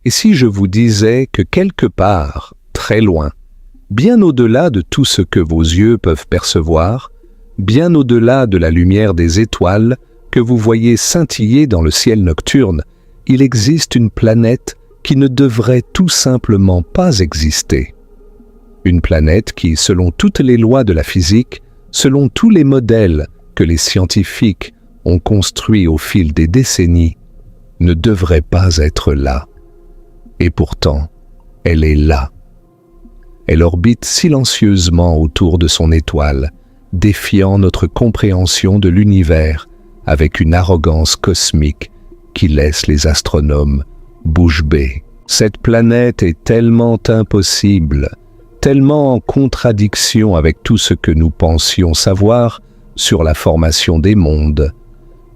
Et si je vous disais que quelque part, très loin, bien au-delà de tout ce que vos yeux peuvent percevoir, bien au-delà de la lumière des étoiles que vous voyez scintiller dans le ciel nocturne, il existe une planète qui ne devrait tout simplement pas exister. Une planète qui, selon toutes les lois de la physique, selon tous les modèles que les scientifiques ont construits au fil des décennies, ne devrait pas être là. Et pourtant, elle est là. Elle orbite silencieusement autour de son étoile, défiant notre compréhension de l'univers avec une arrogance cosmique qui laisse les astronomes bouche bée. Cette planète est tellement impossible, tellement en contradiction avec tout ce que nous pensions savoir sur la formation des mondes,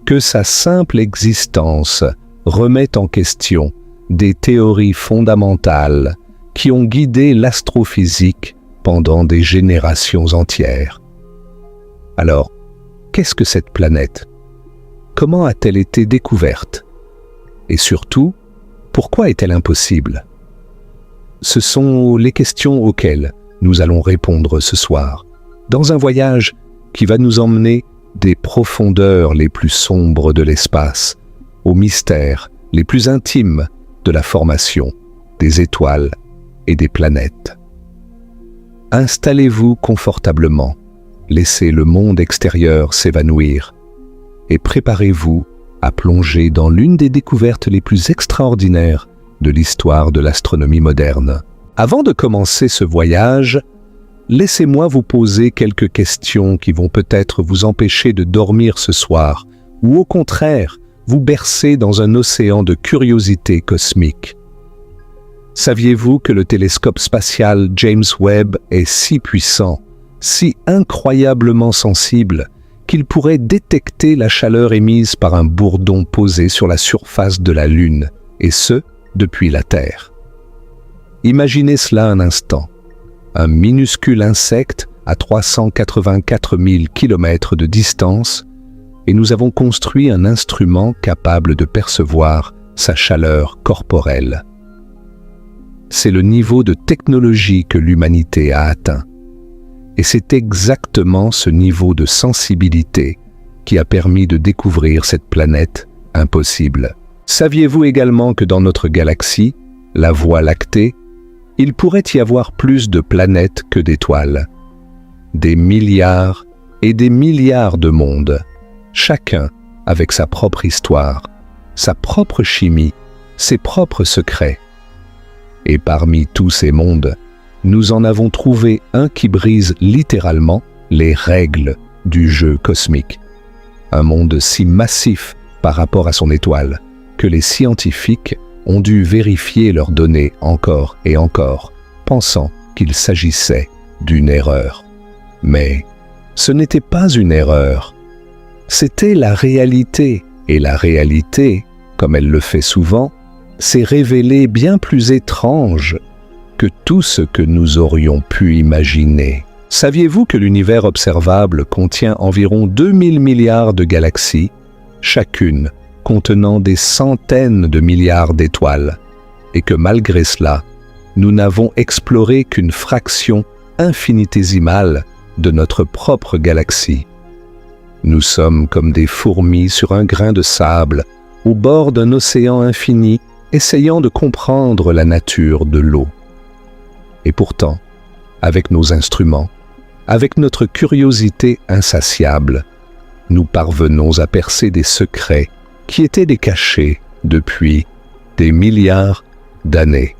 que sa simple existence remet en question des théories fondamentales qui ont guidé l'astrophysique pendant des générations entières. Alors, qu'est-ce que cette planète? Comment a-t-elle été découverte? Et surtout, pourquoi est-elle impossible? Ce sont les questions auxquelles nous allons répondre ce soir, dans un voyage qui va nous emmener des profondeurs les plus sombres de l'espace, aux mystères les plus intimes de la formation des étoiles et des planètes. Installez-vous confortablement, laissez le monde extérieur s'évanouir et préparez-vous à plonger dans l'une des découvertes les plus extraordinaires de l'histoire de l'astronomie moderne. Avant de commencer ce voyage, laissez-moi vous poser quelques questions qui vont peut-être vous empêcher de dormir ce soir, ou au contraire, vous bercer dans un océan de curiosité cosmique. Saviez-vous que le télescope spatial James Webb est si puissant, si incroyablement sensible, qu'il pourrait détecter la chaleur émise par un bourdon posé sur la surface de la Lune, et ce, depuis la Terre? Imaginez cela un instant. Un minuscule insecte à 384 000 km de distance, et nous avons construit un instrument capable de percevoir sa chaleur corporelle. C'est le niveau de technologie que l'humanité a atteint. Et c'est exactement ce niveau de sensibilité qui a permis de découvrir cette planète impossible. Saviez-vous également que dans notre galaxie, la Voie lactée, il pourrait y avoir plus de planètes que d'étoiles? Des milliards et des milliards de mondes, chacun avec sa propre histoire, sa propre chimie, ses propres secrets. Et parmi tous ces mondes, nous en avons trouvé un qui brise littéralement les règles du jeu cosmique. Un monde si massif par rapport à son étoile que les scientifiques ont dû vérifier leurs données encore et encore, pensant qu'il s'agissait d'une erreur. Mais ce n'était pas une erreur. C'était la réalité. Et la réalité, comme elle le fait souvent, s'est révélée bien plus étrange que tout ce que nous aurions pu imaginer. Saviez-vous que l'univers observable contient environ 2000 milliards de galaxies, chacune contenant des centaines de milliards d'étoiles, et que malgré cela, nous n'avons exploré qu'une fraction infinitésimale de notre propre galaxie? Nous sommes comme des fourmis sur un grain de sable, au bord d'un océan infini, essayant de comprendre la nature de l'eau. Et pourtant, avec nos instruments, avec notre curiosité insatiable, nous parvenons à percer des secrets qui étaient des cachets depuis des milliards d'années.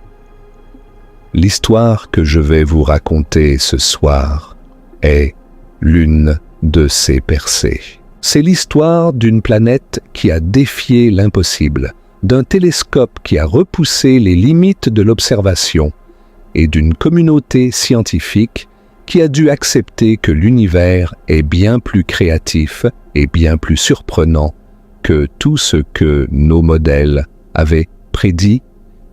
L'histoire que je vais vous raconter ce soir est l'une de ces percées. C'est l'histoire d'une planète qui a défié l'impossible, d'un télescope qui a repoussé les limites de l'observation et d'une communauté scientifique qui a dû accepter que l'univers est bien plus créatif et bien plus surprenant que tout ce que nos modèles avaient prédit.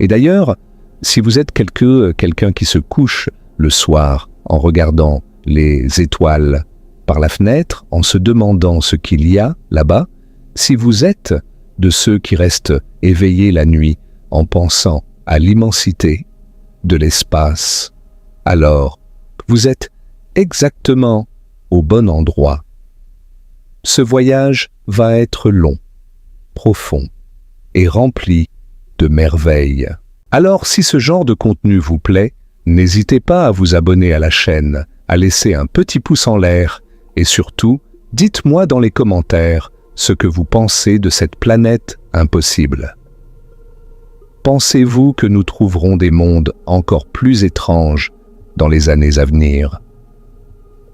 Et d'ailleurs, si vous êtes quelqu'un qui se couche le soir en regardant les étoiles par la fenêtre, en se demandant ce qu'il y a là-bas, si vous êtes de ceux qui restent éveillés la nuit en pensant à l'immensité de l'espace, alors vous êtes exactement au bon endroit. Ce voyage va être long, profond et rempli de merveilles. Alors, si ce genre de contenu vous plaît, n'hésitez pas à vous abonner à la chaîne, à laisser un petit pouce en l'air et surtout, dites-moi dans les commentaires ce que vous pensez de cette planète impossible. Pensez-vous que nous trouverons des mondes encore plus étranges dans les années à venir?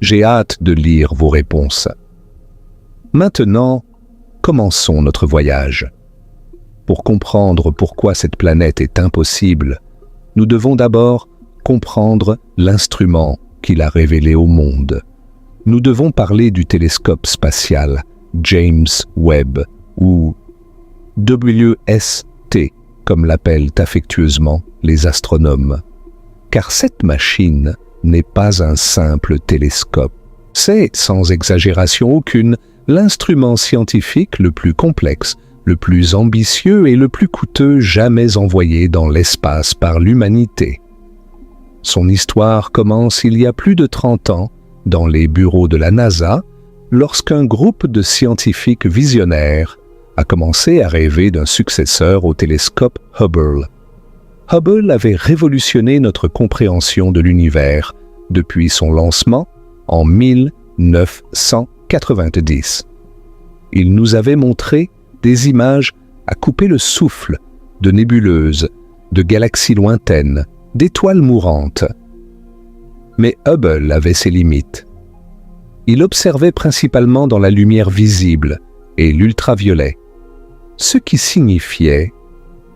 J'ai hâte de lire vos réponses. Maintenant, commençons notre voyage. Pour comprendre pourquoi cette planète est impossible, nous devons d'abord comprendre l'instrument qu'il a révélé au monde. Nous devons parler du télescope spatial James Webb, ou WST, comme l'appellent affectueusement les astronomes. Car cette machine n'est pas un simple télescope. C'est, sans exagération aucune, l'instrument scientifique le plus complexe, le plus ambitieux et le plus coûteux jamais envoyé dans l'espace par l'humanité. Son histoire commence il y a plus de 30 ans, dans les bureaux de la NASA, lorsqu'un groupe de scientifiques visionnaires a commencé à rêver d'un successeur au télescope Hubble. Hubble avait révolutionné notre compréhension de l'univers depuis son lancement en 1990. Il nous avait montré des images à couper le souffle de nébuleuses, de galaxies lointaines, d'étoiles mourantes. Mais Hubble avait ses limites. Il observait principalement dans la lumière visible et l'ultraviolet, ce qui signifiait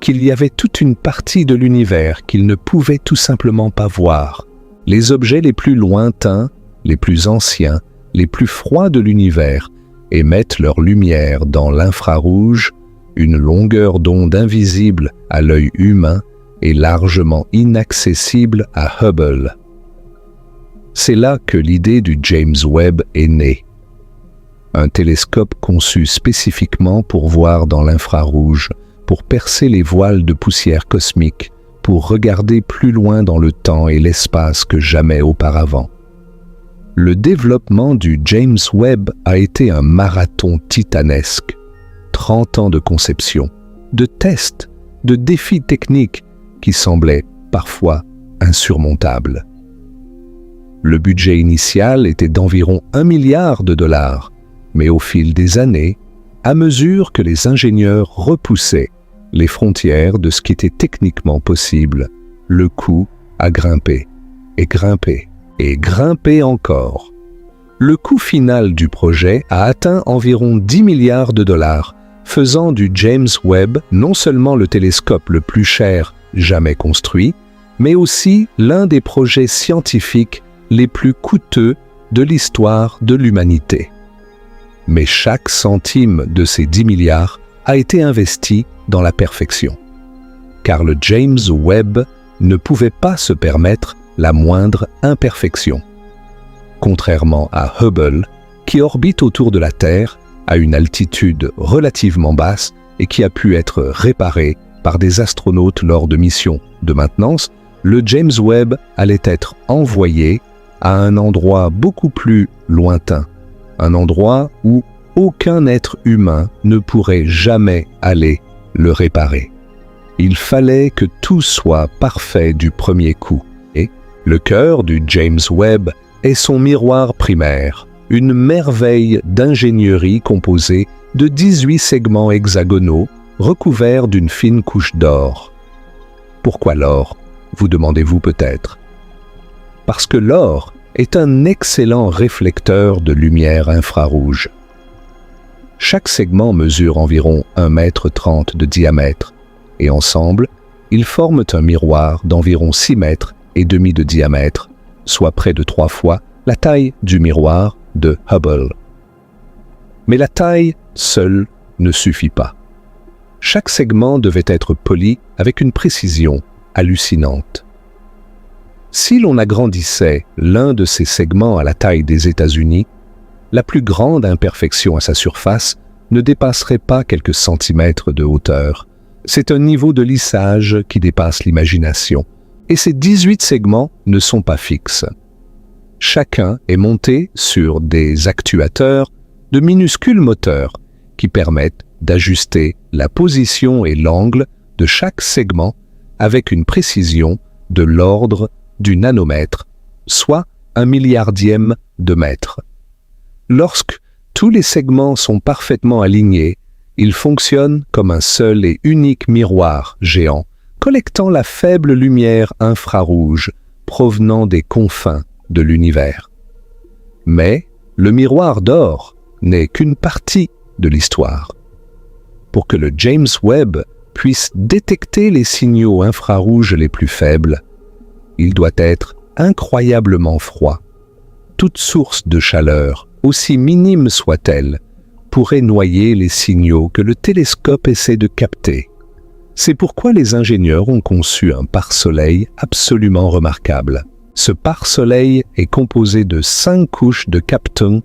qu'il y avait toute une partie de l'univers qu'il ne pouvait tout simplement pas voir. Les objets les plus lointains, les plus anciens, les plus froids de l'univers émettent leur lumière dans l'infrarouge, une longueur d'onde invisible à l'œil humain et largement inaccessible à Hubble. C'est là que l'idée du James Webb est née. Un télescope conçu spécifiquement pour voir dans l'infrarouge, pour percer les voiles de poussière cosmique, pour regarder plus loin dans le temps et l'espace que jamais auparavant. Le développement du James Webb a été un marathon titanesque. 30 ans de conception, de tests, de défis techniques qui semblaient parfois insurmontables. Le budget initial était d'environ 1 milliard de dollars, mais au fil des années, à mesure que les ingénieurs repoussaient les frontières de ce qui était techniquement possible, le coût a grimpé, et grimpé, et grimpé encore. Le coût final du projet a atteint environ 10 milliards de dollars, faisant du James Webb non seulement le télescope le plus cher jamais construit, mais aussi l'un des projets scientifiques les plus coûteux de l'histoire de l'humanité. Mais chaque centime de ces 10 milliards a été investi dans la perfection. Car le James Webb ne pouvait pas se permettre la moindre imperfection. Contrairement à Hubble, qui orbite autour de la Terre à une altitude relativement basse et qui a pu être réparé par des astronautes lors de missions de maintenance, le James Webb allait être envoyé à un endroit beaucoup plus lointain, un endroit où aucun être humain ne pourrait jamais aller le réparer. Il fallait que tout soit parfait du premier coup. Et le cœur du James Webb est son miroir primaire, une merveille d'ingénierie composée de 18 segments hexagonaux recouverts d'une fine couche d'or. Pourquoi l'or, vous demandez-vous peut-être? Parce que l'or est un excellent réflecteur de lumière infrarouge. Chaque segment mesure environ 1,30 m de diamètre, et ensemble, ils forment un miroir d'environ 6,5 mètres de diamètre, soit près de 3 fois la taille du miroir de Hubble. Mais la taille seule ne suffit pas. Chaque segment devait être poli avec une précision hallucinante. Si l'on agrandissait l'un de ces segments à la taille des États-Unis, la plus grande imperfection à sa surface ne dépasserait pas quelques centimètres de hauteur, C'est un niveau de lissage qui dépasse l'imagination. Et ces 18 segments ne sont pas fixes. Chacun est monté sur des actuateurs de minuscules moteurs qui permettent d'ajuster la position et l'angle de chaque segment avec une précision de l'ordre du nanomètre, soit 1/1000 de mètre. Lorsque tous les segments sont parfaitement alignés, ils fonctionnent comme un seul et unique miroir géant, collectant la faible lumière infrarouge provenant des confins de l'univers. Mais le miroir d'or n'est qu'une partie de l'histoire. Pour que le James Webb puisse détecter les signaux infrarouges les plus faibles, il doit être incroyablement froid. Toute source de chaleur, aussi minime soit-elle, pourrait noyer les signaux que le télescope essaie de capter. C'est pourquoi les ingénieurs ont conçu un pare-soleil absolument remarquable. Ce pare-soleil est composé de 5 couches de kapton,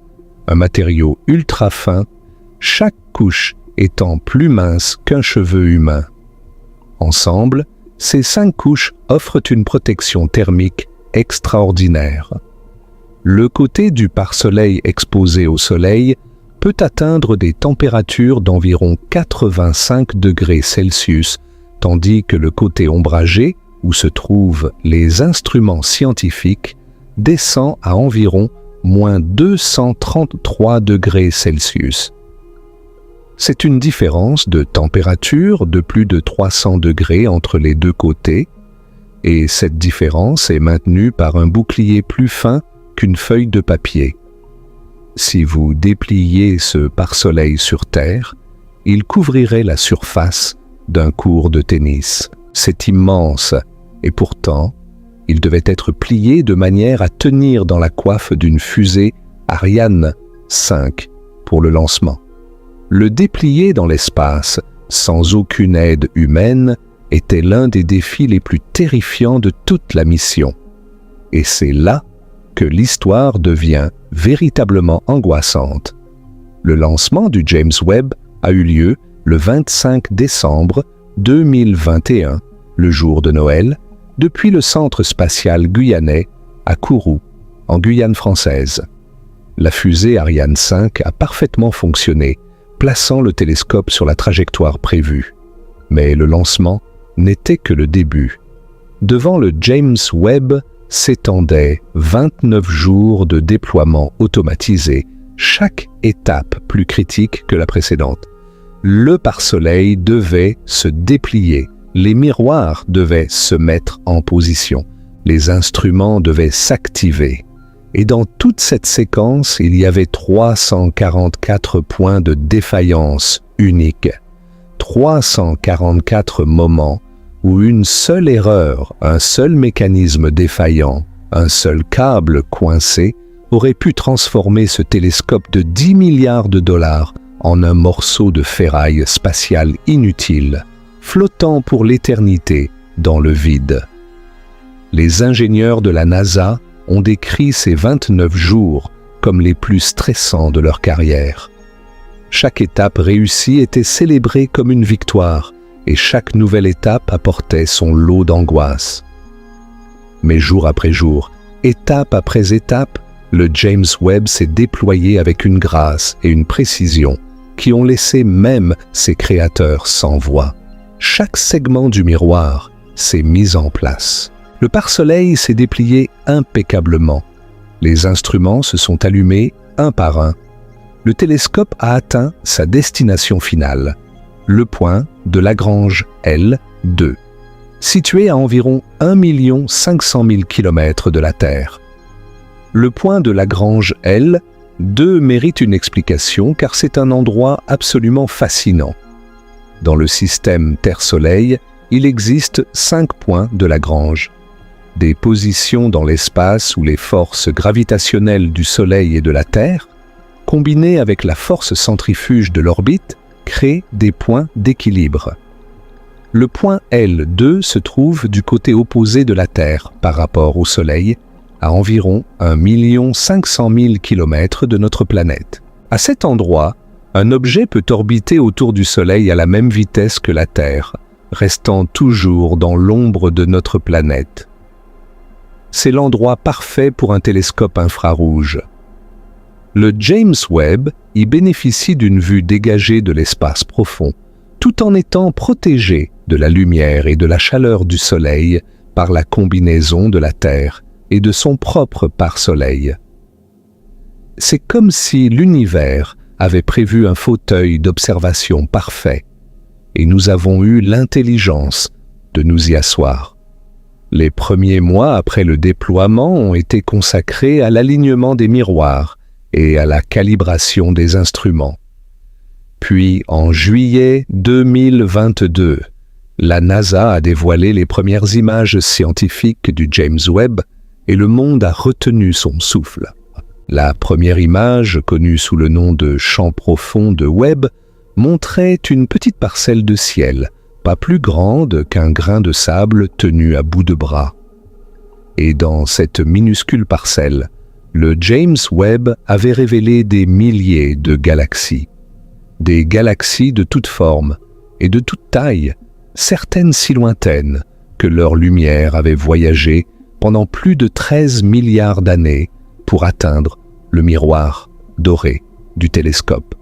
un matériau ultra fin, chaque couche étant plus mince qu'un cheveu humain. Ensemble, ces 5 couches offrent une protection thermique extraordinaire. Le côté du pare-soleil exposé au soleil peut atteindre des températures d'environ 85 degrés Celsius, tandis que le côté ombragé, où se trouvent les instruments scientifiques, descend à environ moins 233 degrés Celsius. C'est une différence de température de plus de 300 degrés entre les deux côtés, et cette différence est maintenue par un bouclier plus fin qu'une feuille de papier. Si vous dépliez ce pare-soleil sur Terre, il couvrirait la surface d'un court de tennis. C'est immense, et pourtant, il devait être plié de manière à tenir dans la coiffe d'une fusée Ariane 5 pour le lancement. Le déplier dans l'espace, sans aucune aide humaine, était l'un des défis les plus terrifiants de toute la mission. Et c'est là que l'histoire devient véritablement angoissante. Le lancement du James Webb a eu lieu le 25 décembre 2021, le jour de Noël, depuis le centre spatial guyanais à Kourou, en Guyane française. La fusée Ariane 5 a parfaitement fonctionné, plaçant le télescope sur la trajectoire prévue. Mais le lancement n'était que le début. Devant le James Webb s'étendaient 29 jours de déploiement automatisé, chaque étape plus critique que la précédente. Le pare-soleil devait se déplier, les miroirs devaient se mettre en position, les instruments devaient s'activer. Et dans toute cette séquence, il y avait 344 points de défaillance uniques. 344 moments où une seule erreur, un seul mécanisme défaillant, un seul câble coincé aurait pu transformer ce télescope de 10 milliards de dollars en un morceau de ferraille spatiale inutile, flottant pour l'éternité dans le vide. Les ingénieurs de la NASA ont décrit ces 29 jours comme les plus stressants de leur carrière. Chaque étape réussie était célébrée comme une victoire, et chaque nouvelle étape apportait son lot d'angoisse. Mais jour après jour, étape après étape, le James Webb s'est déployé avec une grâce et une précision qui ont laissé même ses créateurs sans voix. Chaque segment du miroir s'est mis en place. Le pare-soleil s'est déplié impeccablement. Les instruments se sont allumés un par un. Le télescope a atteint sa destination finale, le point de Lagrange L2, situé à environ 1 500 000 km de la Terre. Le point de Lagrange L2 mérite une explication car c'est un endroit absolument fascinant. Dans le système Terre-Soleil, il existe 5 points de Lagrange. Des positions dans l'espace où les forces gravitationnelles du Soleil et de la Terre, combinées avec la force centrifuge de l'orbite, créent des points d'équilibre. Le point L2 se trouve du côté opposé de la Terre par rapport au Soleil, à environ 1 500 000 km de notre planète. À cet endroit, un objet peut orbiter autour du Soleil à la même vitesse que la Terre, restant toujours dans l'ombre de notre planète. C'est l'endroit parfait pour un télescope infrarouge. Le James Webb y bénéficie d'une vue dégagée de l'espace profond, tout en étant protégé de la lumière et de la chaleur du Soleil par la combinaison de la Terre et de son propre pare-soleil. C'est comme si l'univers avait prévu un fauteuil d'observation parfait, et nous avons eu l'intelligence de nous y asseoir. Les premiers mois après le déploiement ont été consacrés à l'alignement des miroirs et à la calibration des instruments. Puis, en juillet 2022, la NASA a dévoilé les premières images scientifiques du James Webb et le monde a retenu son souffle. La première image, connue sous le nom de champ profond de Webb, montrait une petite parcelle de ciel, pas plus grande qu'un grain de sable tenu à bout de bras. Et dans cette minuscule parcelle, le James Webb avait révélé des milliers de galaxies. Des galaxies de toutes formes et de toute taille, certaines si lointaines que leur lumière avait voyagé pendant plus de 13 milliards d'années pour atteindre le miroir doré du télescope.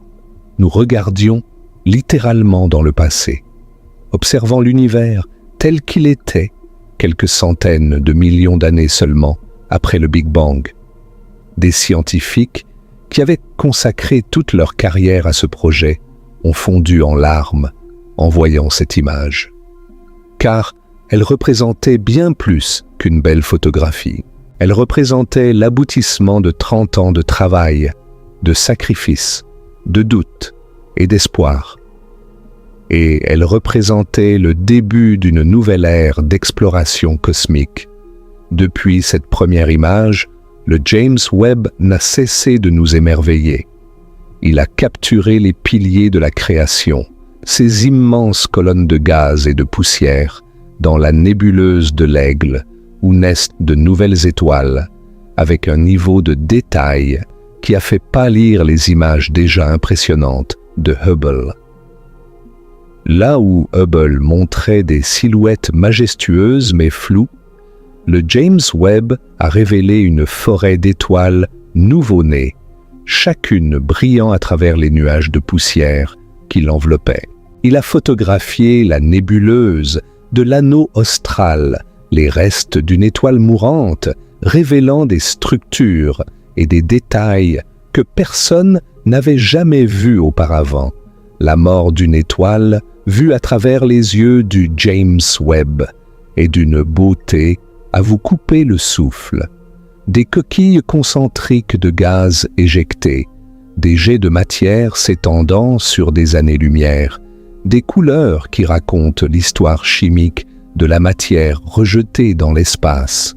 Nous regardions littéralement dans le passé, observant l'univers tel qu'il était quelques centaines de millions d'années seulement après le Big Bang. Des scientifiques qui avaient consacré toute leur carrière à ce projet ont fondu en larmes en voyant cette image. Car elle représentait bien plus qu'une belle photographie. Elle représentait l'aboutissement de 30 ans de travail, de sacrifice, de doute et d'espoir. Et elle représentait le début d'une nouvelle ère d'exploration cosmique. Depuis cette première image, le James Webb n'a cessé de nous émerveiller. Il a capturé les piliers de la création, ces immenses colonnes de gaz et de poussière, dans la nébuleuse de l'Aigle, où naissent de nouvelles étoiles, avec un niveau de détail qui a fait pâlir les images déjà impressionnantes de Hubble. Là où Hubble montrait des silhouettes majestueuses mais floues, le James Webb a révélé une forêt d'étoiles nouveau-nées, chacune brillant à travers les nuages de poussière qui l'enveloppaient. Il a photographié la nébuleuse de l'anneau austral, les restes d'une étoile mourante, révélant des structures et des détails que personne n'avait jamais vus auparavant. La mort d'une étoile vue à travers les yeux du James Webb et d'une beauté à vous couper le souffle. Des coquilles concentriques de gaz éjectés, des jets de matière s'étendant sur des années-lumière, des couleurs qui racontent l'histoire chimique de la matière rejetée dans l'espace,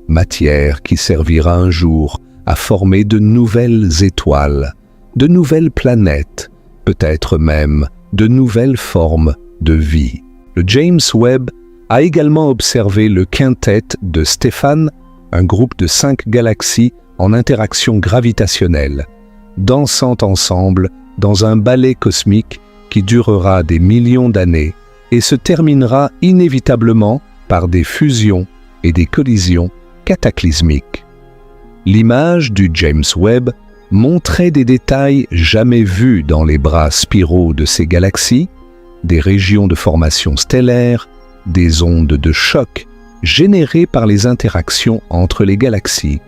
matière qui servira un jour à former de nouvelles étoiles, de nouvelles planètes, peut-être même de nouvelles formes de vie. Le James Webb a également observé le quintet de Stephan, un groupe de 5 galaxies en interaction gravitationnelle, dansant ensemble dans un ballet cosmique qui durera des millions d'années et se terminera inévitablement par des fusions et des collisions cataclysmiques. L'image du James Webb montrait des détails jamais vus dans les bras spiraux de ces galaxies, des régions de formation stellaire, des ondes de choc générées par les interactions entre les galaxies.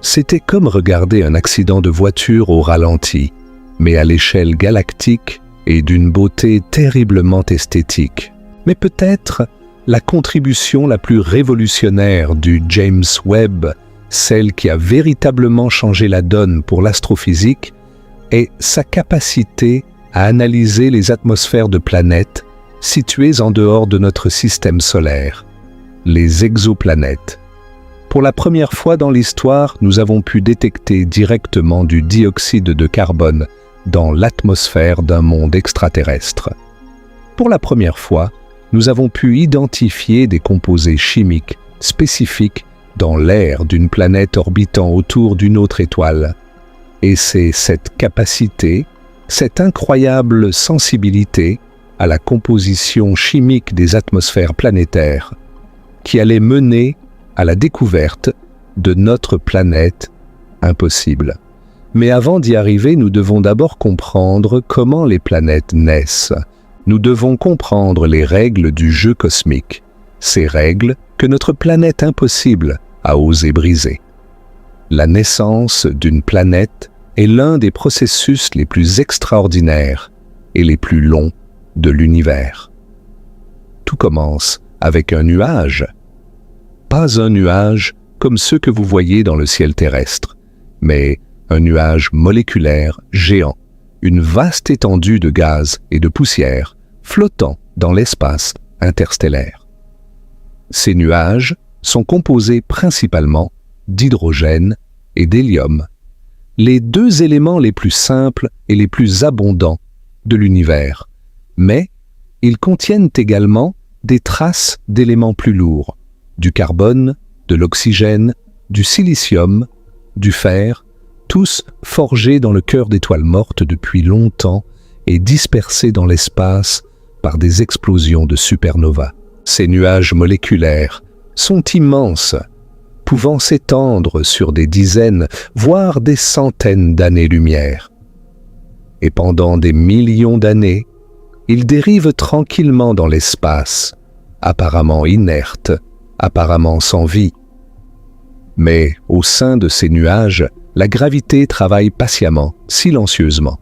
C'était comme regarder un accident de voiture au ralenti, mais à l'échelle galactique et d'une beauté terriblement esthétique. Mais peut-être la contribution la plus révolutionnaire du James Webb, celle qui a véritablement changé la donne pour l'astrophysique, est sa capacité à analyser les atmosphères de planètes situées en dehors de notre système solaire, les exoplanètes. Pour la première fois dans l'histoire, nous avons pu détecter directement du dioxyde de carbone dans l'atmosphère d'un monde extraterrestre. Pour la première fois, nous avons pu identifier des composés chimiques spécifiques dans l'air d'une planète orbitant autour d'une autre étoile. Et c'est cette capacité, cette incroyable sensibilité, à la composition chimique des atmosphères planétaires, qui allait mener à la découverte de notre planète impossible. Mais avant d'y arriver, nous devons d'abord comprendre comment les planètes naissent. Nous devons comprendre les règles du jeu cosmique, ces règles que notre planète impossible a osé briser. La naissance d'une planète est l'un des processus les plus extraordinaires et les plus longs de l'univers. Tout commence avec un nuage. Pas un nuage comme ceux que vous voyez dans le ciel terrestre, mais un nuage moléculaire géant, une vaste étendue de gaz et de poussière flottant dans l'espace interstellaire. Ces nuages sont composés principalement d'hydrogène et d'hélium, les deux éléments les plus simples et les plus abondants de l'univers, mais ils contiennent également des traces d'éléments plus lourds, du carbone, de l'oxygène, du silicium, du fer, tous forgés dans le cœur d'étoiles mortes depuis longtemps et dispersés dans l'espace par des explosions de supernovas. Ces nuages moléculaires sont immenses, pouvant s'étendre sur des dizaines, voire des centaines d'années-lumière. Et pendant des millions d'années, ils dérivent tranquillement dans l'espace, apparemment inertes, apparemment sans vie. Mais au sein de ces nuages, la gravité travaille patiemment, silencieusement.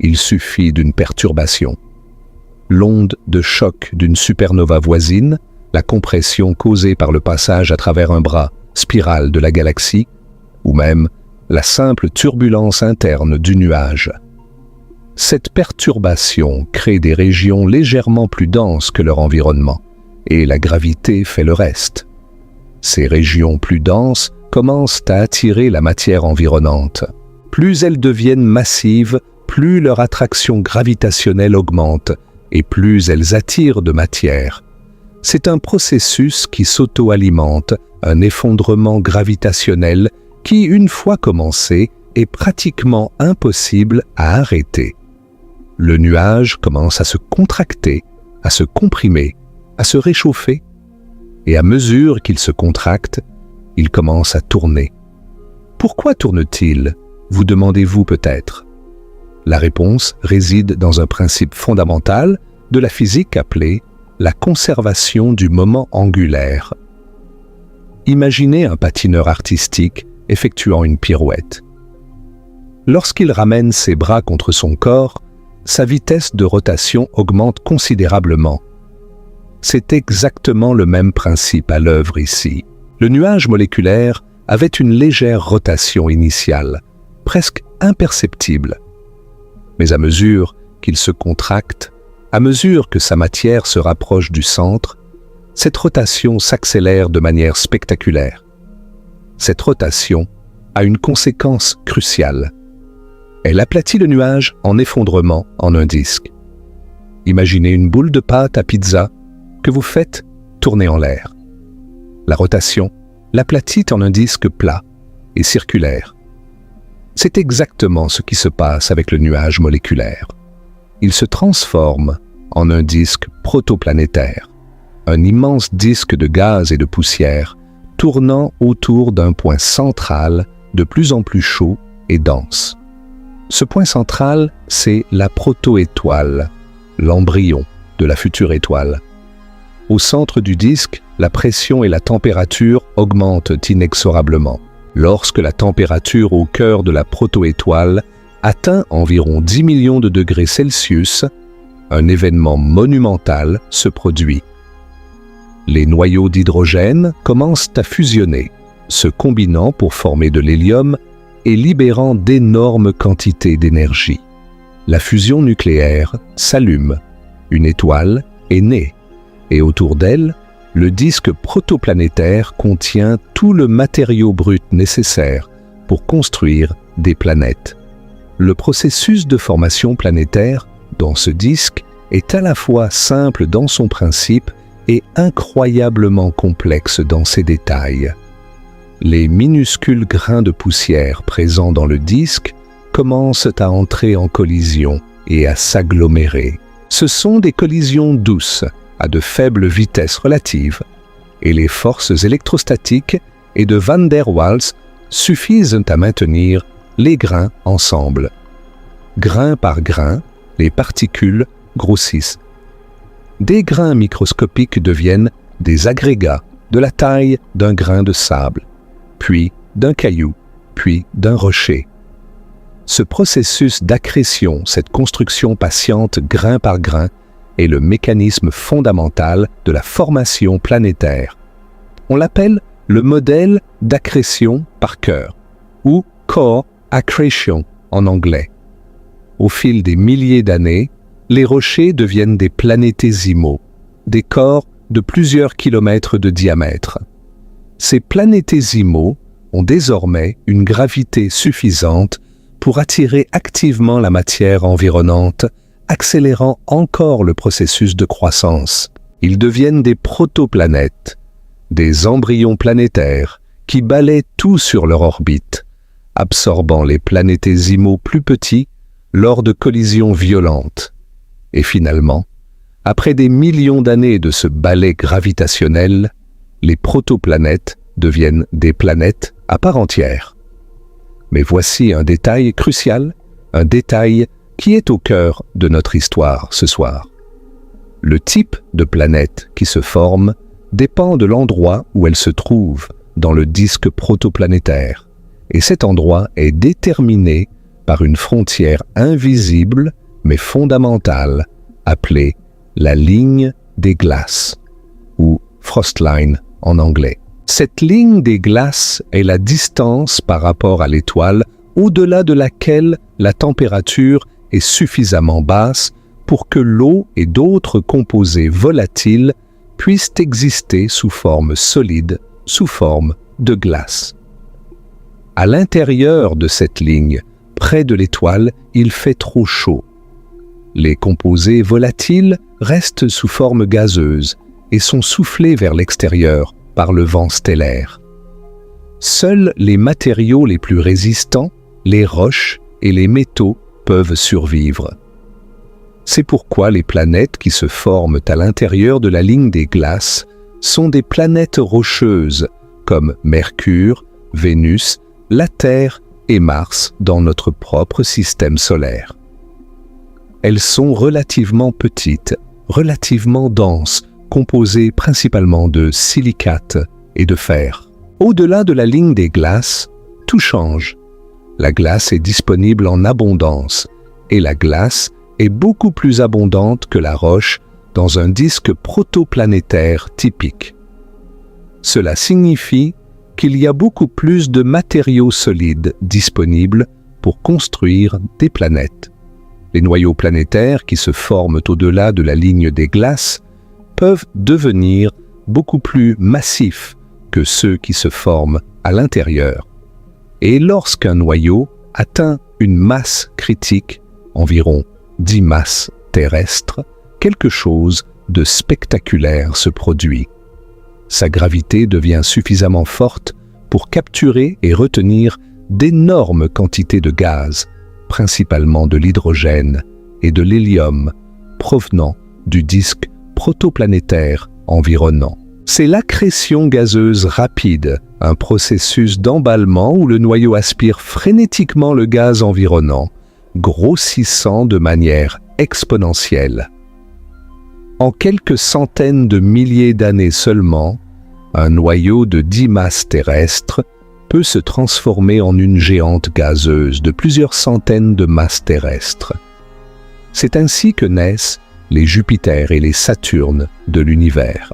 Il suffit d'une perturbation. L'onde de choc d'une supernova voisine, la compression causée par le passage à travers un bras spirale de la galaxie, ou même la simple turbulence interne du nuage. Cette perturbation crée des régions légèrement plus denses que leur environnement, et la gravité fait le reste. Ces régions plus denses commencent à attirer la matière environnante. Plus elles deviennent massives, plus leur attraction gravitationnelle augmente et plus elles attirent de matière. C'est un processus qui s'auto-alimente, un effondrement gravitationnel qui, une fois commencé, est pratiquement impossible à arrêter. Le nuage commence à se contracter, à se comprimer, à se réchauffer, et à mesure qu'il se contracte, il commence à tourner. Pourquoi tourne-t-il, vous demandez-vous peut-être? La réponse réside dans un principe fondamental de la physique appelé la conservation du moment angulaire. Imaginez un patineur artistique effectuant une pirouette. Lorsqu'il ramène ses bras contre son corps, sa vitesse de rotation augmente considérablement. C'est exactement le même principe à l'œuvre ici. Le nuage moléculaire avait une légère rotation initiale, presque imperceptible. Mais à mesure qu'il se contracte, à mesure que sa matière se rapproche du centre, cette rotation s'accélère de manière spectaculaire. Cette rotation a une conséquence cruciale. Elle aplatit le nuage en effondrement en un disque. Imaginez une boule de pâte à pizza que vous faites tourner en l'air. La rotation l'aplatit en un disque plat et circulaire. C'est exactement ce qui se passe avec le nuage moléculaire. Il se transforme en un disque protoplanétaire, un immense disque de gaz et de poussière tournant autour d'un point central de plus en plus chaud et dense. Ce point central, c'est la protoétoile, l'embryon de la future étoile. Au centre du disque, la pression et la température augmentent inexorablement. Lorsque la température au cœur de la protoétoile atteint environ 10 millions de degrés Celsius, un événement monumental se produit. Les noyaux d'hydrogène commencent à fusionner, se combinant pour former de l'hélium et libérant d'énormes quantités d'énergie. La fusion nucléaire s'allume, une étoile est née, et autour d'elle, le disque protoplanétaire contient tout le matériau brut nécessaire pour construire des planètes. Le processus de formation planétaire dans ce disque est à la fois simple dans son principe et incroyablement complexe dans ses détails. Les minuscules grains de poussière présents dans le disque commencent à entrer en collision et à s'agglomérer. Ce sont des collisions douces, à de faibles vitesses relatives, et les forces électrostatiques et de Van der Waals suffisent à maintenir les grains ensemble. Grain par grain, les particules grossissent. Des grains microscopiques deviennent des agrégats de la taille d'un grain de sable, puis d'un caillou, puis d'un rocher. Ce processus d'accrétion, cette construction patiente grain par grain, est le mécanisme fondamental de la formation planétaire. On l'appelle le modèle d'accrétion par cœur, ou core accretion en anglais. Au fil des milliers d'années, les rochers deviennent des planétésimaux, des corps de plusieurs kilomètres de diamètre. Ces planétésimaux ont désormais une gravité suffisante pour attirer activement la matière environnante, accélérant encore le processus de croissance. Ils deviennent des protoplanètes, des embryons planétaires qui balaient tout sur leur orbite, absorbant les planétésimaux plus petits lors de collisions violentes. Et finalement, après des millions d'années de ce balai gravitationnel, les protoplanètes deviennent des planètes à part entière. Mais voici un détail crucial, un détail qui est au cœur de notre histoire ce soir. Le type de planète qui se forme dépend de l'endroit où elle se trouve dans le disque protoplanétaire, et cet endroit est déterminé par une frontière invisible mais fondamentale appelée la ligne des glaces, ou frost line en anglais. Cette ligne des glaces est la distance par rapport à l'étoile au-delà de laquelle la température est suffisamment basse pour que l'eau et d'autres composés volatiles puissent exister sous forme solide, sous forme de glace. À l'intérieur de cette ligne, près de l'étoile, il fait trop chaud. Les composés volatiles restent sous forme gazeuse et sont soufflés vers l'extérieur par le vent stellaire. Seuls les matériaux les plus résistants, les roches et les métaux peuvent survivre. C'est pourquoi les planètes qui se forment à l'intérieur de la ligne des glaces sont des planètes rocheuses comme Mercure, Vénus, la Terre et Mars dans notre propre système solaire. Elles sont relativement petites, relativement denses, composées principalement de silicates et de fer. Au-delà de la ligne des glaces, tout change. La glace est disponible en abondance, et la glace est beaucoup plus abondante que la roche dans un disque protoplanétaire typique. Cela signifie qu'il y a beaucoup plus de matériaux solides disponibles pour construire des planètes. Les noyaux planétaires qui se forment au-delà de la ligne des glaces peuvent devenir beaucoup plus massifs que ceux qui se forment à l'intérieur. Et lorsqu'un noyau atteint une masse critique, environ 10 masses terrestres, quelque chose de spectaculaire se produit. Sa gravité devient suffisamment forte pour capturer et retenir d'énormes quantités de gaz, principalement de l'hydrogène et de l'hélium, provenant du disque protoplanétaire environnant. C'est l'accrétion gazeuse rapide, un processus d'emballement où le noyau aspire frénétiquement le gaz environnant, grossissant de manière exponentielle. En quelques centaines de milliers d'années seulement, un noyau de 10 masses terrestres peut se transformer en une géante gazeuse de plusieurs centaines de masses terrestres. C'est ainsi que naissent les Jupiters et les Saturnes de l'univers.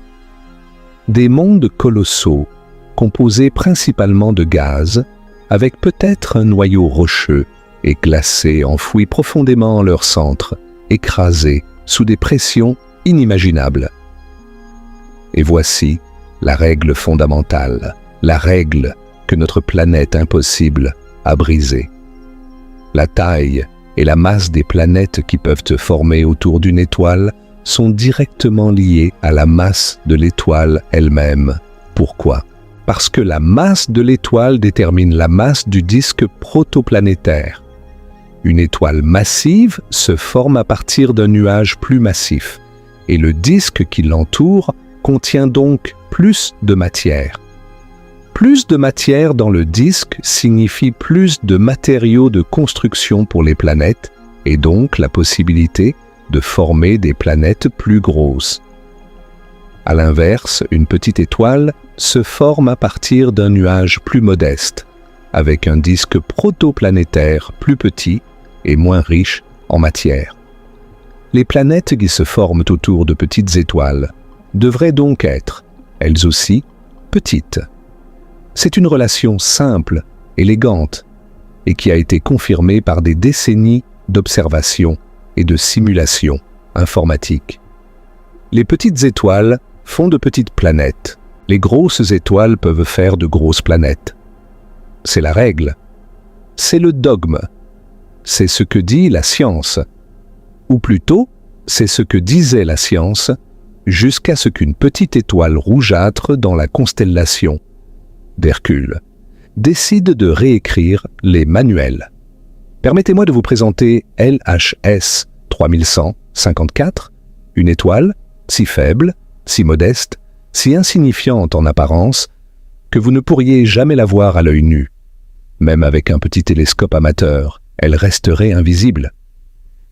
Des mondes colossaux, composés principalement de gaz, avec peut-être un noyau rocheux et glacé enfoui profondément en leur centre, écrasés sous des pressions inimaginables. Et voici la règle fondamentale, la règle que notre planète impossible a brisée. La taille et la masse des planètes qui peuvent se former autour d'une étoile sont directement liées à la masse de l'étoile elle-même. Pourquoi? Parce que la masse de l'étoile détermine la masse du disque protoplanétaire. Une étoile massive se forme à partir d'un nuage plus massif, et le disque qui l'entoure contient donc plus de matière. Plus de matière dans le disque signifie plus de matériaux de construction pour les planètes, et donc la possibilité de former des planètes plus grosses. À l'inverse, une petite étoile se forme à partir d'un nuage plus modeste, avec un disque protoplanétaire plus petit et moins riche en matière. Les planètes qui se forment autour de petites étoiles devraient donc être, elles aussi, petites. C'est une relation simple, élégante, et qui a été confirmée par des décennies d'observations et de simulations informatiques. Les petites étoiles font de petites planètes. Les grosses étoiles peuvent faire de grosses planètes. C'est la règle. C'est le dogme. C'est ce que dit la science. Ou plutôt, c'est ce que disait la science jusqu'à ce qu'une petite étoile rougeâtre dans la constellation d'Hercule décide de réécrire les manuels. Permettez-moi de vous présenter LHS 3154, une étoile si faible, si modeste, si insignifiante en apparence, que vous ne pourriez jamais la voir à l'œil nu. Même avec un petit télescope amateur, elle resterait invisible.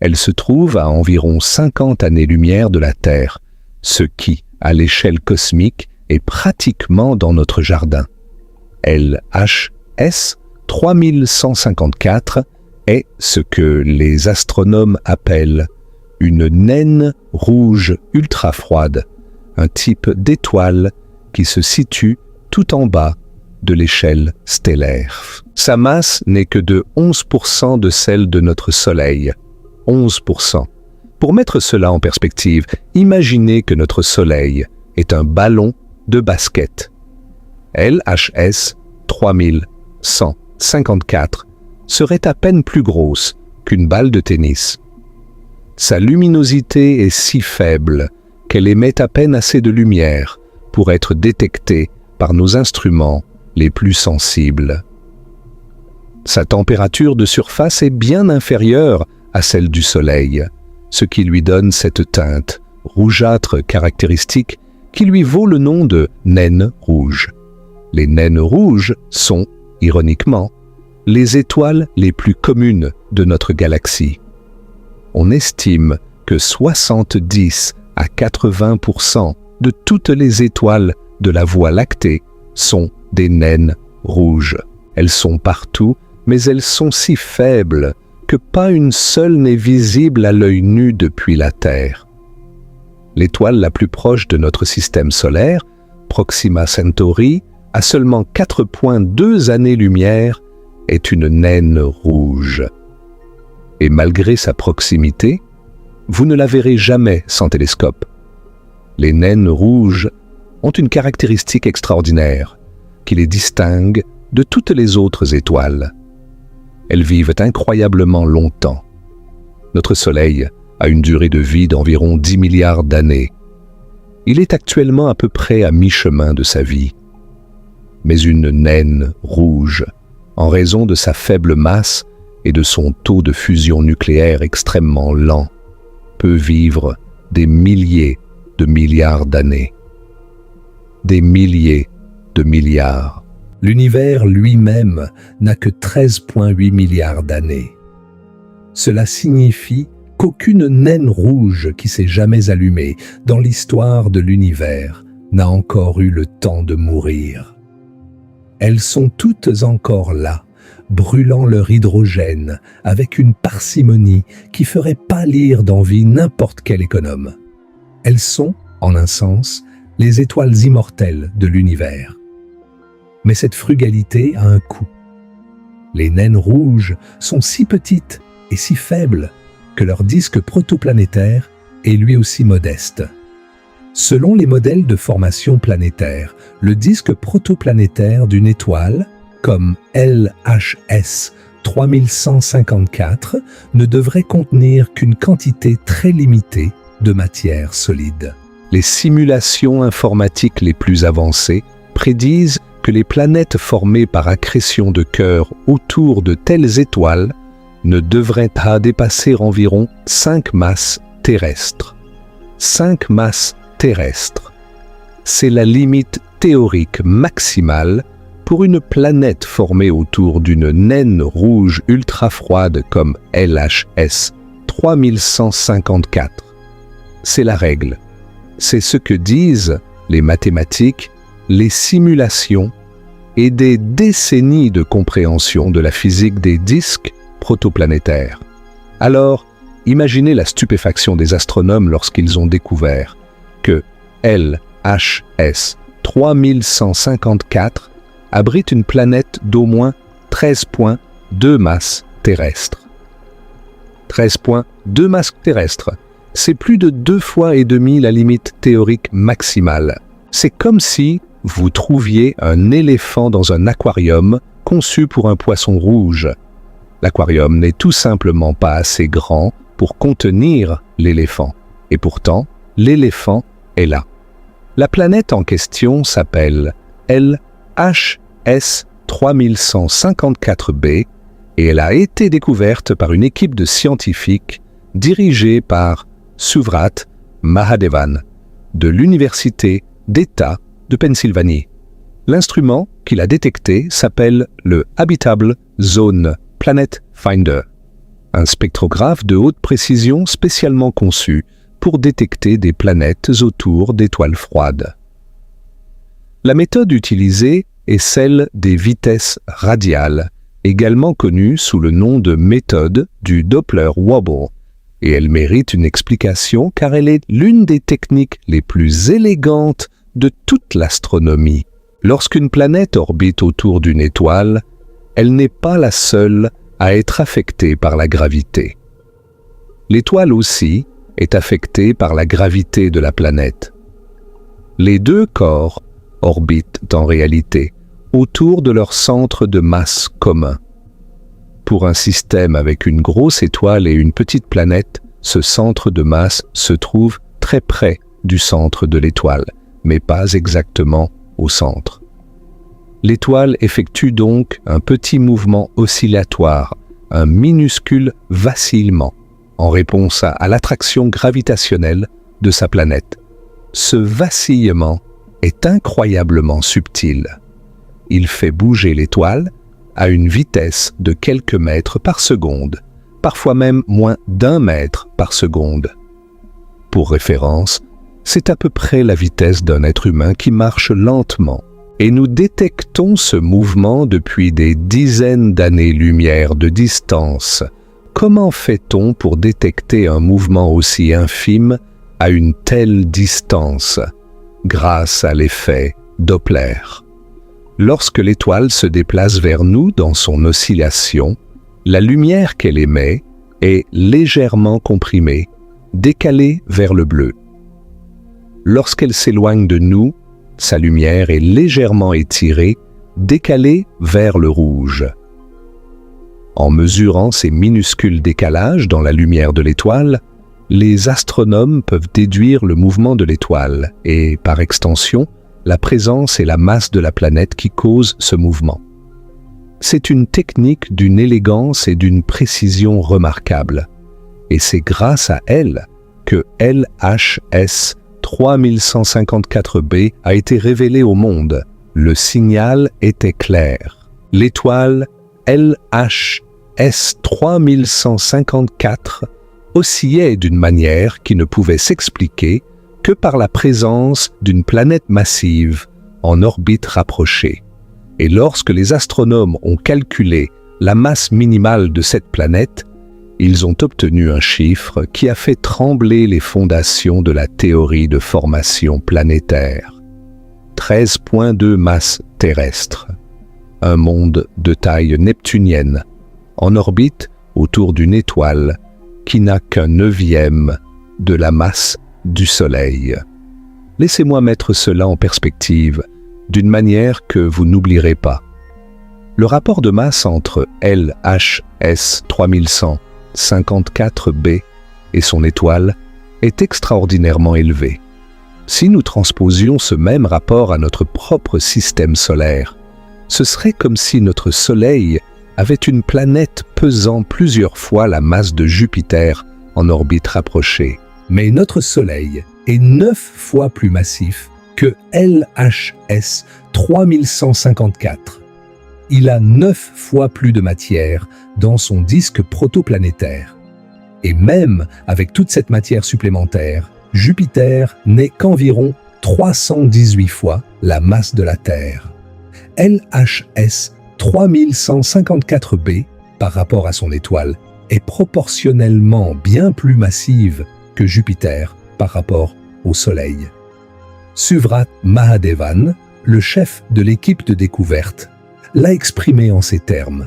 Elle se trouve à environ 50 années-lumière de la Terre, ce qui, à l'échelle cosmique, est pratiquement dans notre jardin. LHS 3154 est ce que les astronomes appellent une naine rouge ultra froide, un type d'étoile qui se situe tout en bas de l'échelle stellaire. Sa masse n'est que de 11% de celle de notre Soleil. 11%. Pour mettre cela en perspective, imaginez que notre Soleil est un ballon de basket. LHS 3154 serait à peine plus grosse qu'une balle de tennis. Sa luminosité est si faible qu'elle émet à peine assez de lumière pour être détectée par nos instruments les plus sensibles. Sa température de surface est bien inférieure à celle du Soleil, ce qui lui donne cette teinte rougeâtre caractéristique qui lui vaut le nom de naine rouge. Les naines rouges sont, ironiquement, les étoiles les plus communes de notre galaxie. On estime que 70 à 80% de toutes les étoiles de la Voie lactée sont des naines rouges. Elles sont partout, mais elles sont si faibles que pas une seule n'est visible à l'œil nu depuis la Terre. L'étoile la plus proche de notre système solaire, Proxima Centauri, à seulement 4,2 années-lumière, est une naine rouge. Et malgré sa proximité, vous ne la verrez jamais sans télescope. Les naines rouges ont une caractéristique extraordinaire qui les distingue de toutes les autres étoiles. Elles vivent incroyablement longtemps. Notre Soleil a une durée de vie d'environ 10 milliards d'années. Il est actuellement à peu près à mi-chemin de sa vie. Mais une naine rouge, en raison de sa faible masse et de son taux de fusion nucléaire extrêmement lent, peut vivre des milliers de milliards d'années. Des milliers de milliards. L'univers lui-même n'a que 13,8 milliards d'années. Cela signifie qu'aucune naine rouge qui s'est jamais allumée dans l'histoire de l'univers n'a encore eu le temps de mourir. Elles sont toutes encore là, brûlant leur hydrogène avec une parcimonie qui ferait pâlir d'envie n'importe quel économe. Elles sont, en un sens, les étoiles immortelles de l'univers. Mais cette frugalité a un coût. Les naines rouges sont si petites et si faibles que leur disque protoplanétaire est lui aussi modeste. Selon les modèles de formation planétaire, le disque protoplanétaire d'une étoile, comme LHS 3154, ne devrait contenir qu'une quantité très limitée de matière solide. Les simulations informatiques les plus avancées prédisent que les planètes formées par accrétion de cœur autour de telles étoiles ne devrait pas dépasser environ 5 masses terrestres. 5 masses terrestres. C'est la limite théorique maximale pour une planète formée autour d'une naine rouge ultra froide comme LHS 3154. C'est la règle. C'est ce que disent les mathématiques, les simulations et des décennies de compréhension de la physique des disques protoplanétaires. Alors, imaginez la stupéfaction des astronomes lorsqu'ils ont découvert que LHS 3154 abrite une planète d'au moins 13,2 masses terrestres. 13,2 masses terrestres, c'est plus de 2 fois et demi la limite théorique maximale. C'est comme si vous trouviez un éléphant dans un aquarium conçu pour un poisson rouge. L'aquarium n'est tout simplement pas assez grand pour contenir l'éléphant. Et pourtant, l'éléphant est là. La planète en question s'appelle LHS 3154b et elle a été découverte par une équipe de scientifiques dirigée par Suvrat Mahadevan de l'Université d'État de Pennsylvanie. L'instrument qu'il a détecté s'appelle le Habitable Zone Planet Finder, un spectrographe de haute précision spécialement conçu pour détecter des planètes autour d'étoiles froides. La méthode utilisée est celle des vitesses radiales, également connue sous le nom de méthode du Doppler Wobble, et elle mérite une explication car elle est l'une des techniques les plus élégantes de toute l'astronomie. Lorsqu'une planète orbite autour d'une étoile, elle n'est pas la seule à être affectée par la gravité. L'étoile aussi est affectée par la gravité de la planète. Les deux corps orbitent en réalité autour de leur centre de masse commun. Pour un système avec une grosse étoile et une petite planète, ce centre de masse se trouve très près du centre de l'étoile, mais pas exactement au centre. L'étoile effectue donc un petit mouvement oscillatoire, un minuscule vacillement, en réponse à l'attraction gravitationnelle de sa planète. Ce vacillement est incroyablement subtil. Il fait bouger l'étoile à une vitesse de quelques mètres par seconde, parfois même moins d'1 mètre par seconde. Pour référence, c'est à peu près la vitesse d'un être humain qui marche lentement, et nous détectons ce mouvement depuis des dizaines d'années-lumière de distance. Comment fait-on pour détecter un mouvement aussi infime à une telle distance? Grâce à l'effet Doppler. Lorsque l'étoile se déplace vers nous dans son oscillation, la lumière qu'elle émet est légèrement comprimée, décalée vers le bleu. Lorsqu'elle s'éloigne de nous, sa lumière est légèrement étirée, décalée vers le rouge. En mesurant ces minuscules décalages dans la lumière de l'étoile, les astronomes peuvent déduire le mouvement de l'étoile et, par extension, la présence et la masse de la planète qui causent ce mouvement. C'est une technique d'une élégance et d'une précision remarquables. Et c'est grâce à elle que LHS 3154b a été révélé au monde. Le signal était clair. L'étoile LHS 3154 oscillait d'une manière qui ne pouvait s'expliquer que par la présence d'une planète massive en orbite rapprochée. Et lorsque les astronomes ont calculé la masse minimale de cette planète, ils ont obtenu un chiffre qui a fait trembler les fondations de la théorie de formation planétaire. 13,2 masses terrestres. Un monde de taille neptunienne, en orbite autour d'une étoile qui n'a qu'un 9e de la masse du Soleil. Laissez-moi mettre cela en perspective, d'une manière que vous n'oublierez pas. Le rapport de masse entre LHS 3154b et son étoile est extraordinairement élevé. Si nous transposions ce même rapport à notre propre système solaire, ce serait comme si notre Soleil avait une planète pesant plusieurs fois la masse de Jupiter en orbite rapprochée. Mais notre Soleil est 9 fois plus massif que LHS 3154. Il a 9 fois plus de matière dans son disque protoplanétaire. Et même avec toute cette matière supplémentaire, Jupiter n'est qu'environ 318 fois la masse de la Terre. LHS 3154b, par rapport à son étoile, est proportionnellement bien plus massive que Jupiter par rapport au Soleil. Suvrat Mahadevan, le chef de l'équipe de découverte, l'a exprimé en ces termes.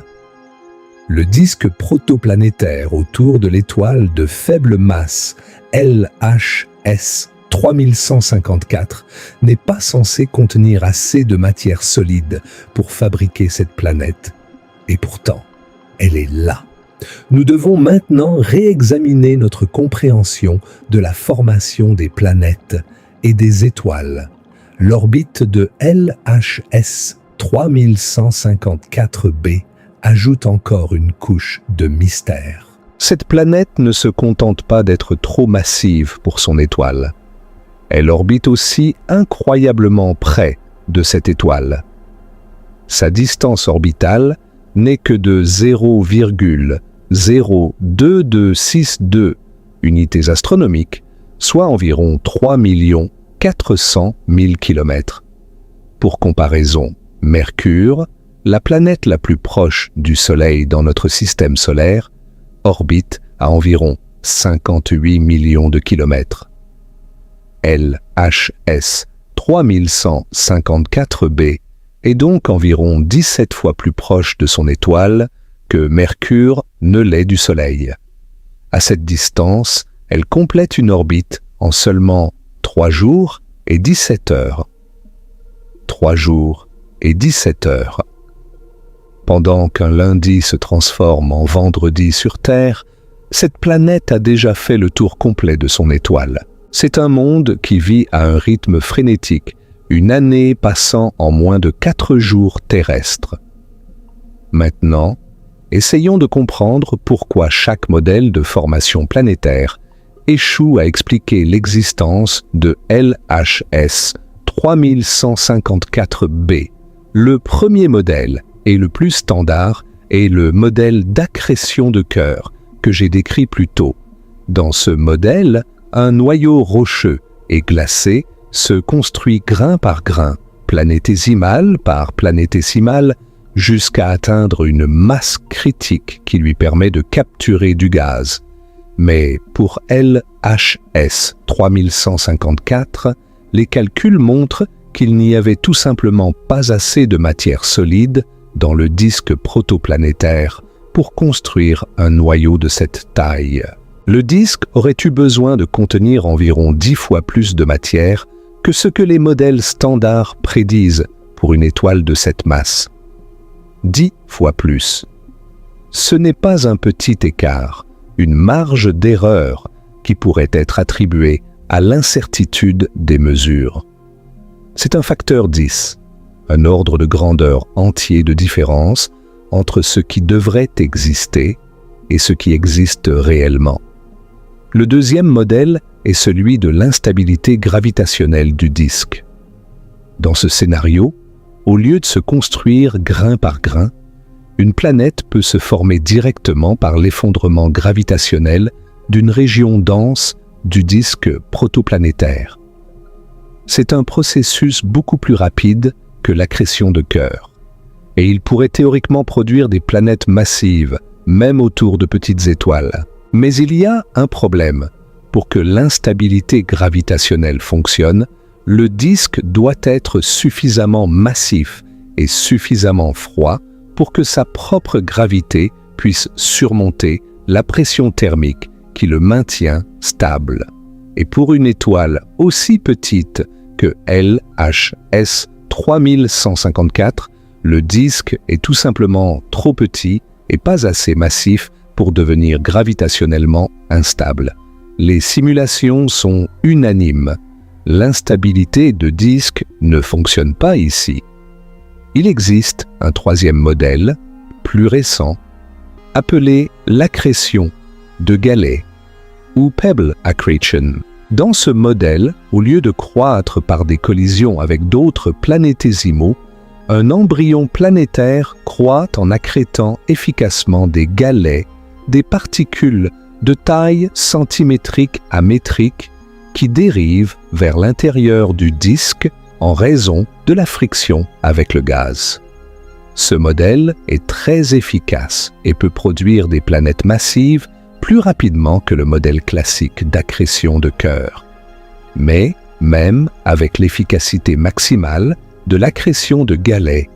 Le disque protoplanétaire autour de l'étoile de faible masse LHS 3154 n'est pas censé contenir assez de matière solide pour fabriquer cette planète. Et pourtant, elle est là. Nous devons maintenant réexaminer notre compréhension de la formation des planètes et des étoiles. L'orbite de LHS 3154b ajoute encore une couche de mystère. Cette planète ne se contente pas d'être trop massive pour son étoile. Elle orbite aussi incroyablement près de cette étoile. Sa distance orbitale n'est que de 0,02262 unités astronomiques, soit environ 3 400 000 km. Pour comparaison, Mercure, la planète la plus proche du Soleil dans notre système solaire, orbite à environ 58 millions de kilomètres. LHS 3154b est donc environ 17 fois plus proche de son étoile que Mercure ne l'est du Soleil. À cette distance, elle complète une orbite en seulement 3 jours et 17 heures. 3 jours et 17 heures. Pendant qu'un lundi se transforme en vendredi sur Terre, cette planète a déjà fait le tour complet de son étoile. C'est un monde qui vit à un rythme frénétique, une année passant en moins de 4 jours terrestres. Maintenant, essayons de comprendre pourquoi chaque modèle de formation planétaire échoue à expliquer l'existence de LHS 3154b. Le premier modèle et le plus standard est le modèle d'accrétion de cœur que j'ai décrit plus tôt. Dans ce modèle, un noyau rocheux et glacé se construit grain par grain, planétésimal par planétésimal, jusqu'à atteindre une masse critique qui lui permet de capturer du gaz. Mais pour LHS 3154, les calculs montrent qu'il n'y avait tout simplement pas assez de matière solide dans le disque protoplanétaire pour construire un noyau de cette taille. Le disque aurait eu besoin de contenir environ 10 fois plus de matière que ce que les modèles standards prédisent pour une étoile de cette masse. 10 fois plus. Ce n'est pas un petit écart, une marge d'erreur qui pourrait être attribuée à l'incertitude des mesures. C'est un facteur 10, un ordre de grandeur entier de différence entre ce qui devrait exister et ce qui existe réellement. Le deuxième modèle est celui de l'instabilité gravitationnelle du disque. Dans ce scénario, au lieu de se construire grain par grain, une planète peut se former directement par l'effondrement gravitationnel d'une région dense du disque protoplanétaire. C'est un processus beaucoup plus rapide que l'accrétion de cœur, et il pourrait théoriquement produire des planètes massives, même autour de petites étoiles. Mais il y a un problème. Pour que l'instabilité gravitationnelle fonctionne, le disque doit être suffisamment massif et suffisamment froid pour que sa propre gravité puisse surmonter la pression thermique qui le maintient stable. Et pour une étoile aussi petite que LHS 3154, le disque est tout simplement trop petit et pas assez massif pour devenir gravitationnellement instable. Les simulations sont unanimes. L'instabilité de disque ne fonctionne pas ici. Il existe un troisième modèle, plus récent, appelé l'accrétion de galets ou pebble accretion. Dans ce modèle, au lieu de croître par des collisions avec d'autres planétésimaux, un embryon planétaire croît en accrétant efficacement des galets, des particules de taille centimétrique à métrique qui dérivent vers l'intérieur du disque en raison de la friction avec le gaz. Ce modèle est très efficace et peut produire des planètes massives plus rapidement que le modèle classique d'accrétion de cœur. Mais, même avec l'efficacité maximale de l'accrétion de galets,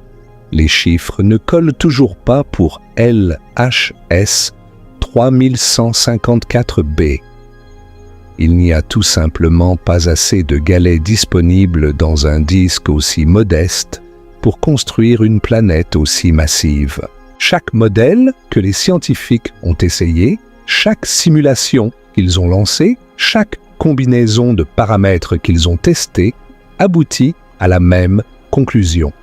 les chiffres ne collent toujours pas pour LHS 3154b. Il n'y a tout simplement pas assez de galets disponibles dans un disque aussi modeste pour construire une planète aussi massive. Chaque modèle que les scientifiques ont essayé, chaque simulation qu'ils ont lancée, chaque combinaison de paramètres qu'ils ont testés aboutit à la même conclusion.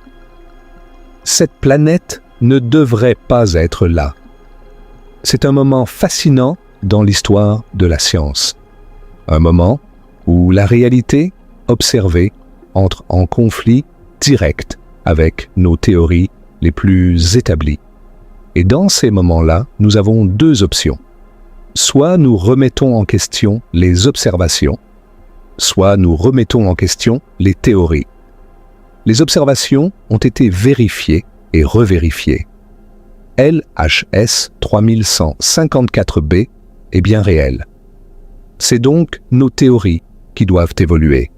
Cette planète ne devrait pas être là. C'est un moment fascinant dans l'histoire de la science. Un moment où la réalité observée entre en conflit direct avec nos théories les plus établies. Et dans ces moments-là, nous avons deux options. Soit nous remettons en question les observations, soit nous remettons en question les théories. Les observations ont été vérifiées et revérifiées. LHS 3154b est bien réel. C'est donc nos théories qui doivent évoluer.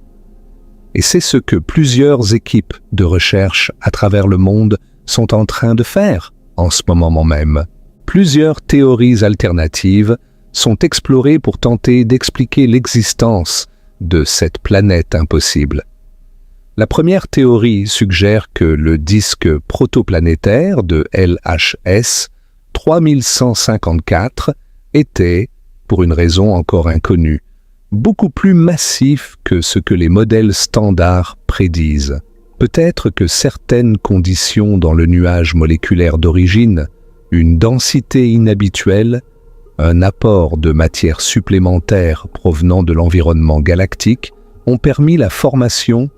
Et c'est ce que plusieurs équipes de recherche à travers le monde sont en train de faire en ce moment même. Plusieurs théories alternatives sont explorées pour tenter d'expliquer l'existence de cette planète impossible. La première théorie suggère que le disque protoplanétaire de LHS 3154 était, pour une raison encore inconnue, beaucoup plus massif que ce que les modèles standards prédisent. Peut-être que certaines conditions dans le nuage moléculaire d'origine, une densité inhabituelle, un apport de matière supplémentaire provenant de l'environnement galactique, ont permis la formation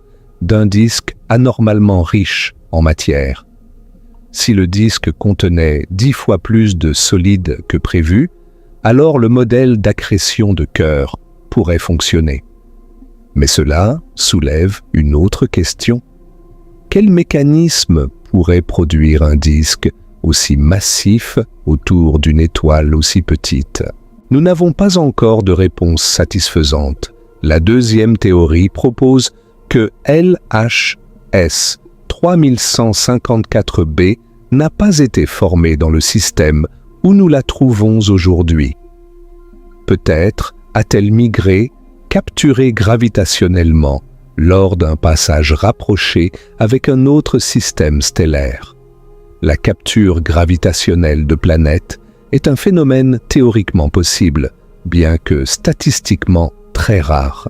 d'un disque anormalement riche en matière. Si le disque contenait 10 fois plus de solide que prévu, alors le modèle d'accrétion de cœur pourrait fonctionner. Mais cela soulève une autre question. Quel mécanisme pourrait produire un disque aussi massif autour d'une étoile aussi petite? Nous n'avons pas encore de réponse satisfaisante. La deuxième théorie propose que LHS 3154b n'a pas été formée dans le système où nous la trouvons aujourd'hui. Peut-être a-t-elle migré, capturée gravitationnellement, lors d'un passage rapproché avec un autre système stellaire. La capture gravitationnelle de planètes est un phénomène théoriquement possible, bien que statistiquement très rare.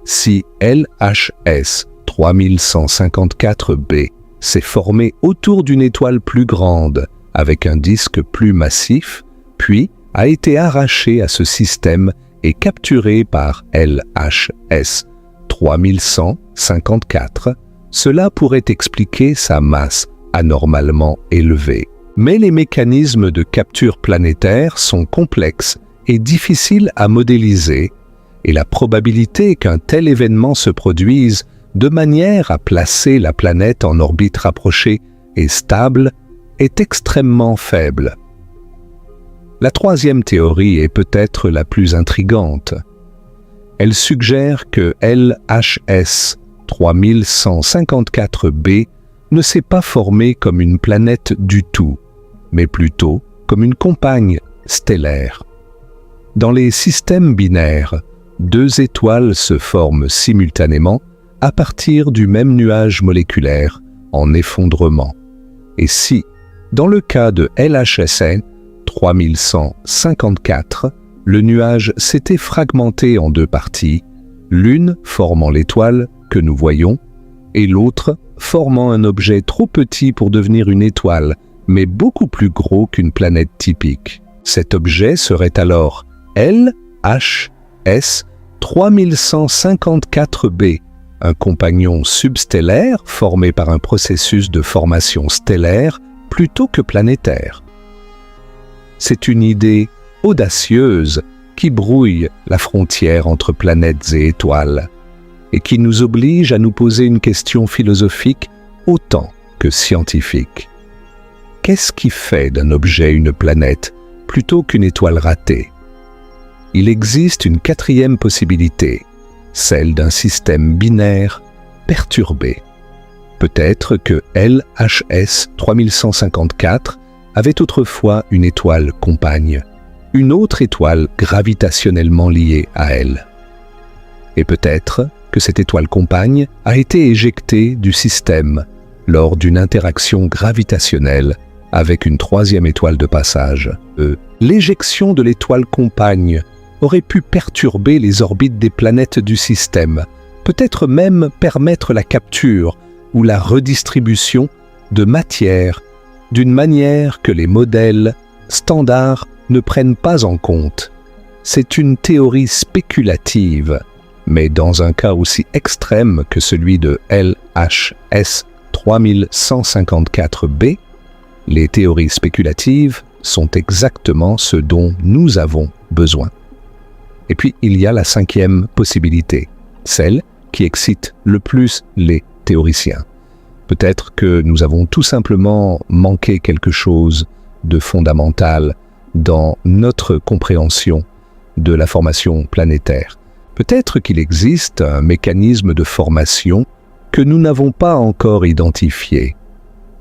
Si LHS 3154b s'est formé autour d'une étoile plus grande, avec un disque plus massif, puis a été arraché à ce système et capturé par LHS 3154, cela pourrait expliquer sa masse anormalement élevée. Mais les mécanismes de capture planétaire sont complexes et difficiles à modéliser, et la probabilité qu'un tel événement se produise de manière à placer la planète en orbite rapprochée et stable est extrêmement faible. La troisième théorie est peut-être la plus intrigante. Elle suggère que LHS 3154b ne s'est pas formée comme une planète du tout, mais plutôt comme une compagne stellaire. Dans les systèmes binaires, deux étoiles se forment simultanément à partir du même nuage moléculaire en effondrement. Et si, dans le cas de LHS 3154, le nuage s'était fragmenté en deux parties, l'une formant l'étoile que nous voyons et l'autre formant un objet trop petit pour devenir une étoile mais beaucoup plus gros qu'une planète typique. Cet objet serait alors LHS 3154b, un compagnon substellaire formé par un processus de formation stellaire plutôt que planétaire. C'est une idée audacieuse qui brouille la frontière entre planètes et étoiles et qui nous oblige à nous poser une question philosophique autant que scientifique. Qu'est-ce qui fait d'un objet une planète plutôt qu'une étoile ratée? Il existe une quatrième possibilité, celle d'un système binaire perturbé. Peut-être que LHS 3154 avait autrefois une étoile compagne, une autre étoile gravitationnellement liée à elle. Et peut-être que cette étoile compagne a été éjectée du système lors d'une interaction gravitationnelle avec une troisième étoile de passage. L'éjection de l'étoile compagne aurait pu perturber les orbites des planètes du système, peut-être même permettre la capture ou la redistribution de matière d'une manière que les modèles standards ne prennent pas en compte. C'est une théorie spéculative, mais dans un cas aussi extrême que celui de LHS 3154b, les théories spéculatives sont exactement ce dont nous avons besoin. Et puis, il y a la cinquième possibilité, celle qui excite le plus les théoriciens. Peut-être que nous avons tout simplement manqué quelque chose de fondamental dans notre compréhension de la formation planétaire. Peut-être qu'il existe un mécanisme de formation que nous n'avons pas encore identifié,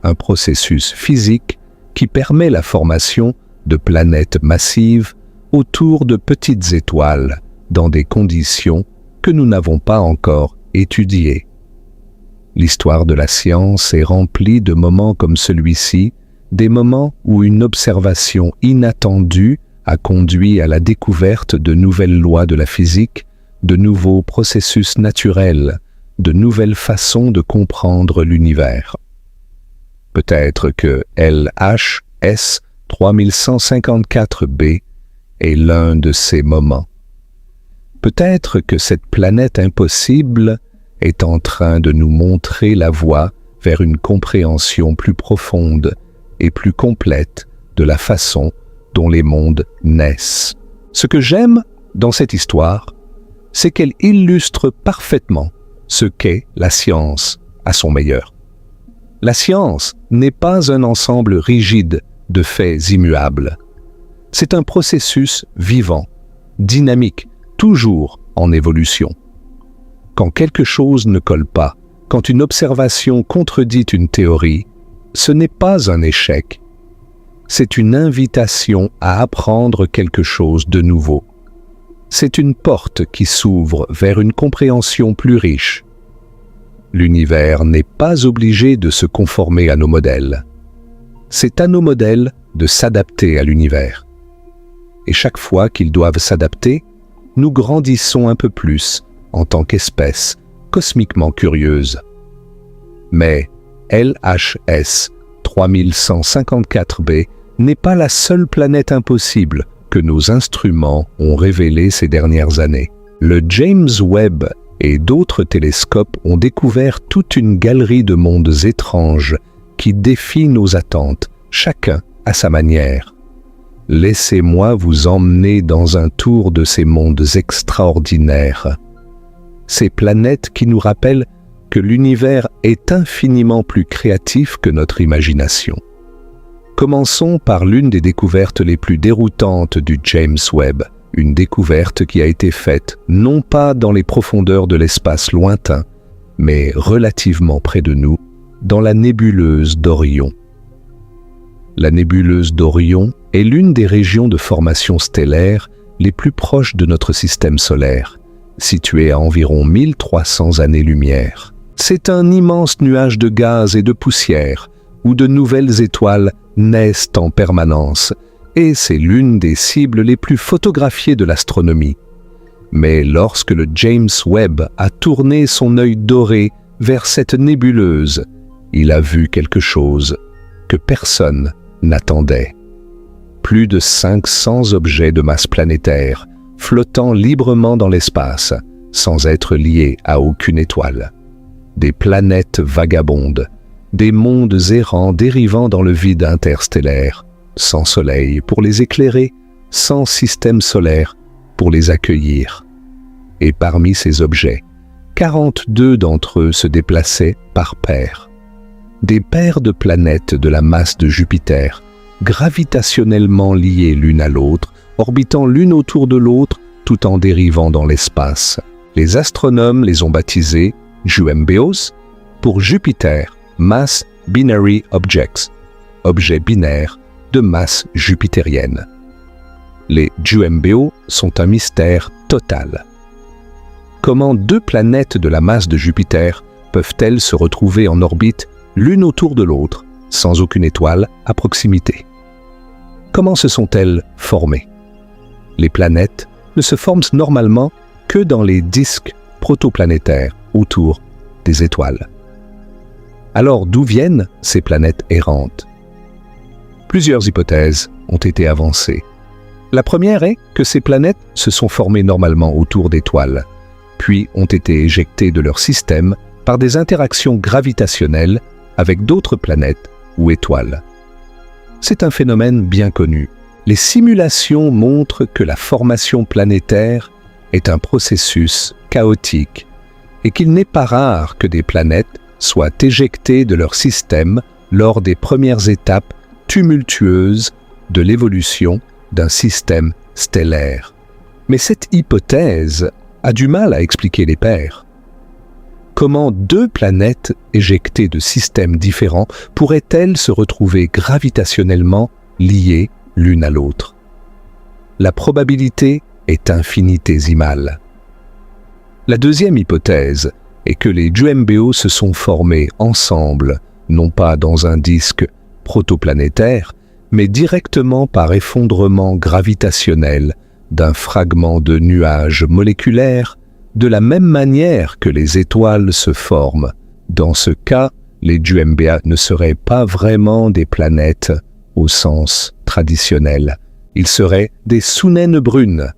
un processus physique qui permet la formation de planètes massives autour de petites étoiles dans des conditions que nous n'avons pas encore étudiées. L'histoire de la science est remplie de moments comme celui-ci, des moments où une observation inattendue a conduit à la découverte de nouvelles lois de la physique, de nouveaux processus naturels, de nouvelles façons de comprendre l'univers. Peut-être que LHS 3154b est l'un de ces moments. Peut-être que cette planète impossible est en train de nous montrer la voie vers une compréhension plus profonde et plus complète de la façon dont les mondes naissent. Ce que j'aime dans cette histoire, c'est qu'elle illustre parfaitement ce qu'est la science à son meilleur. La science n'est pas un ensemble rigide de faits immuables. C'est un processus vivant, dynamique, toujours en évolution. Quand quelque chose ne colle pas, quand une observation contredit une théorie, ce n'est pas un échec. C'est une invitation à apprendre quelque chose de nouveau. C'est une porte qui s'ouvre vers une compréhension plus riche. L'univers n'est pas obligé de se conformer à nos modèles. C'est à nos modèles de s'adapter à l'univers. Et chaque fois qu'ils doivent s'adapter, nous grandissons un peu plus en tant qu'espèce cosmiquement curieuse. Mais LHS 3154b n'est pas la seule planète impossible que nos instruments ont révélée ces dernières années. Le James Webb et d'autres télescopes ont découvert toute une galerie de mondes étranges qui défient nos attentes, chacun à sa manière. Laissez-moi vous emmener dans un tour de ces mondes extraordinaires. Ces planètes qui nous rappellent que l'univers est infiniment plus créatif que notre imagination. Commençons par l'une des découvertes les plus déroutantes du James Webb, une découverte qui a été faite non pas dans les profondeurs de l'espace lointain, mais relativement près de nous, dans la nébuleuse d'Orion. La nébuleuse d'Orion est l'une des régions de formation stellaire les plus proches de notre système solaire, située à environ 1300 années-lumière. C'est un immense nuage de gaz et de poussière, où de nouvelles étoiles naissent en permanence, et c'est l'une des cibles les plus photographiées de l'astronomie. Mais lorsque le James Webb a tourné son œil doré vers cette nébuleuse, il a vu quelque chose. que personne n'attendait. Plus de 500 objets de masse planétaire flottant librement dans l'espace, sans être liés à aucune étoile. Des planètes vagabondes, des mondes errants dérivant dans le vide interstellaire, sans soleil pour les éclairer, sans système solaire pour les accueillir. Et parmi ces objets, 42 d'entre eux se déplaçaient par paires. Des paires de planètes de la masse de Jupiter, gravitationnellement liées l'une à l'autre, orbitant l'une autour de l'autre tout en dérivant dans l'espace. Les astronomes les ont baptisés JUMBOs pour Jupiter Mass Binary Objects, objets binaires de masse jupitérienne. Les JUMBO sont un mystère total. Comment deux planètes de la masse de Jupiter peuvent-elles se retrouver en orbite l'une autour de l'autre, sans aucune étoile à proximité? Comment se sont-elles formées? Les planètes ne se forment normalement que dans les disques protoplanétaires autour des étoiles. Alors d'où viennent ces planètes errantes? Plusieurs hypothèses ont été avancées. La première est que ces planètes se sont formées normalement autour d'étoiles, puis ont été éjectées de leur système par des interactions gravitationnelles avec d'autres planètes ou étoiles. C'est un phénomène bien connu. Les simulations montrent que la formation planétaire est un processus chaotique et qu'il n'est pas rare que des planètes soient éjectées de leur système lors des premières étapes tumultueuses de l'évolution d'un système stellaire. Mais cette hypothèse a du mal à expliquer les paires. Comment deux planètes éjectées de systèmes différents pourraient-elles se retrouver gravitationnellement liées l'une à l'autre? La probabilité est infinitésimale. La deuxième hypothèse est que les JUMBO se sont formés ensemble, non pas dans un disque protoplanétaire, mais directement par effondrement gravitationnel d'un fragment de nuage moléculaire, de la même manière que les étoiles se forment. Dans ce cas, les JUMBO ne seraient pas vraiment des planètes au sens traditionnel. Ils seraient des sous-naines brunes,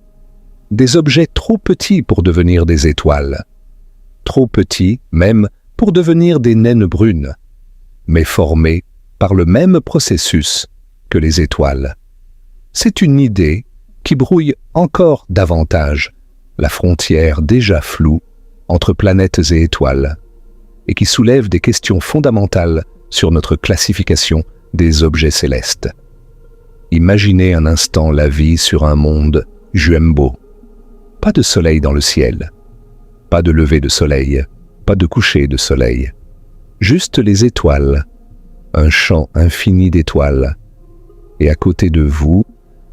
des objets trop petits pour devenir des étoiles, trop petits même pour devenir des naines brunes, mais formés par le même processus que les étoiles. C'est une idée qui brouille encore davantage la frontière déjà floue entre planètes et étoiles, et qui soulève des questions fondamentales sur notre classification des objets célestes. Imaginez un instant la vie sur un monde JUMBO. Pas de soleil dans le ciel, pas de lever de soleil, pas de coucher de soleil. Juste les étoiles, un champ infini d'étoiles, et à côté de vous,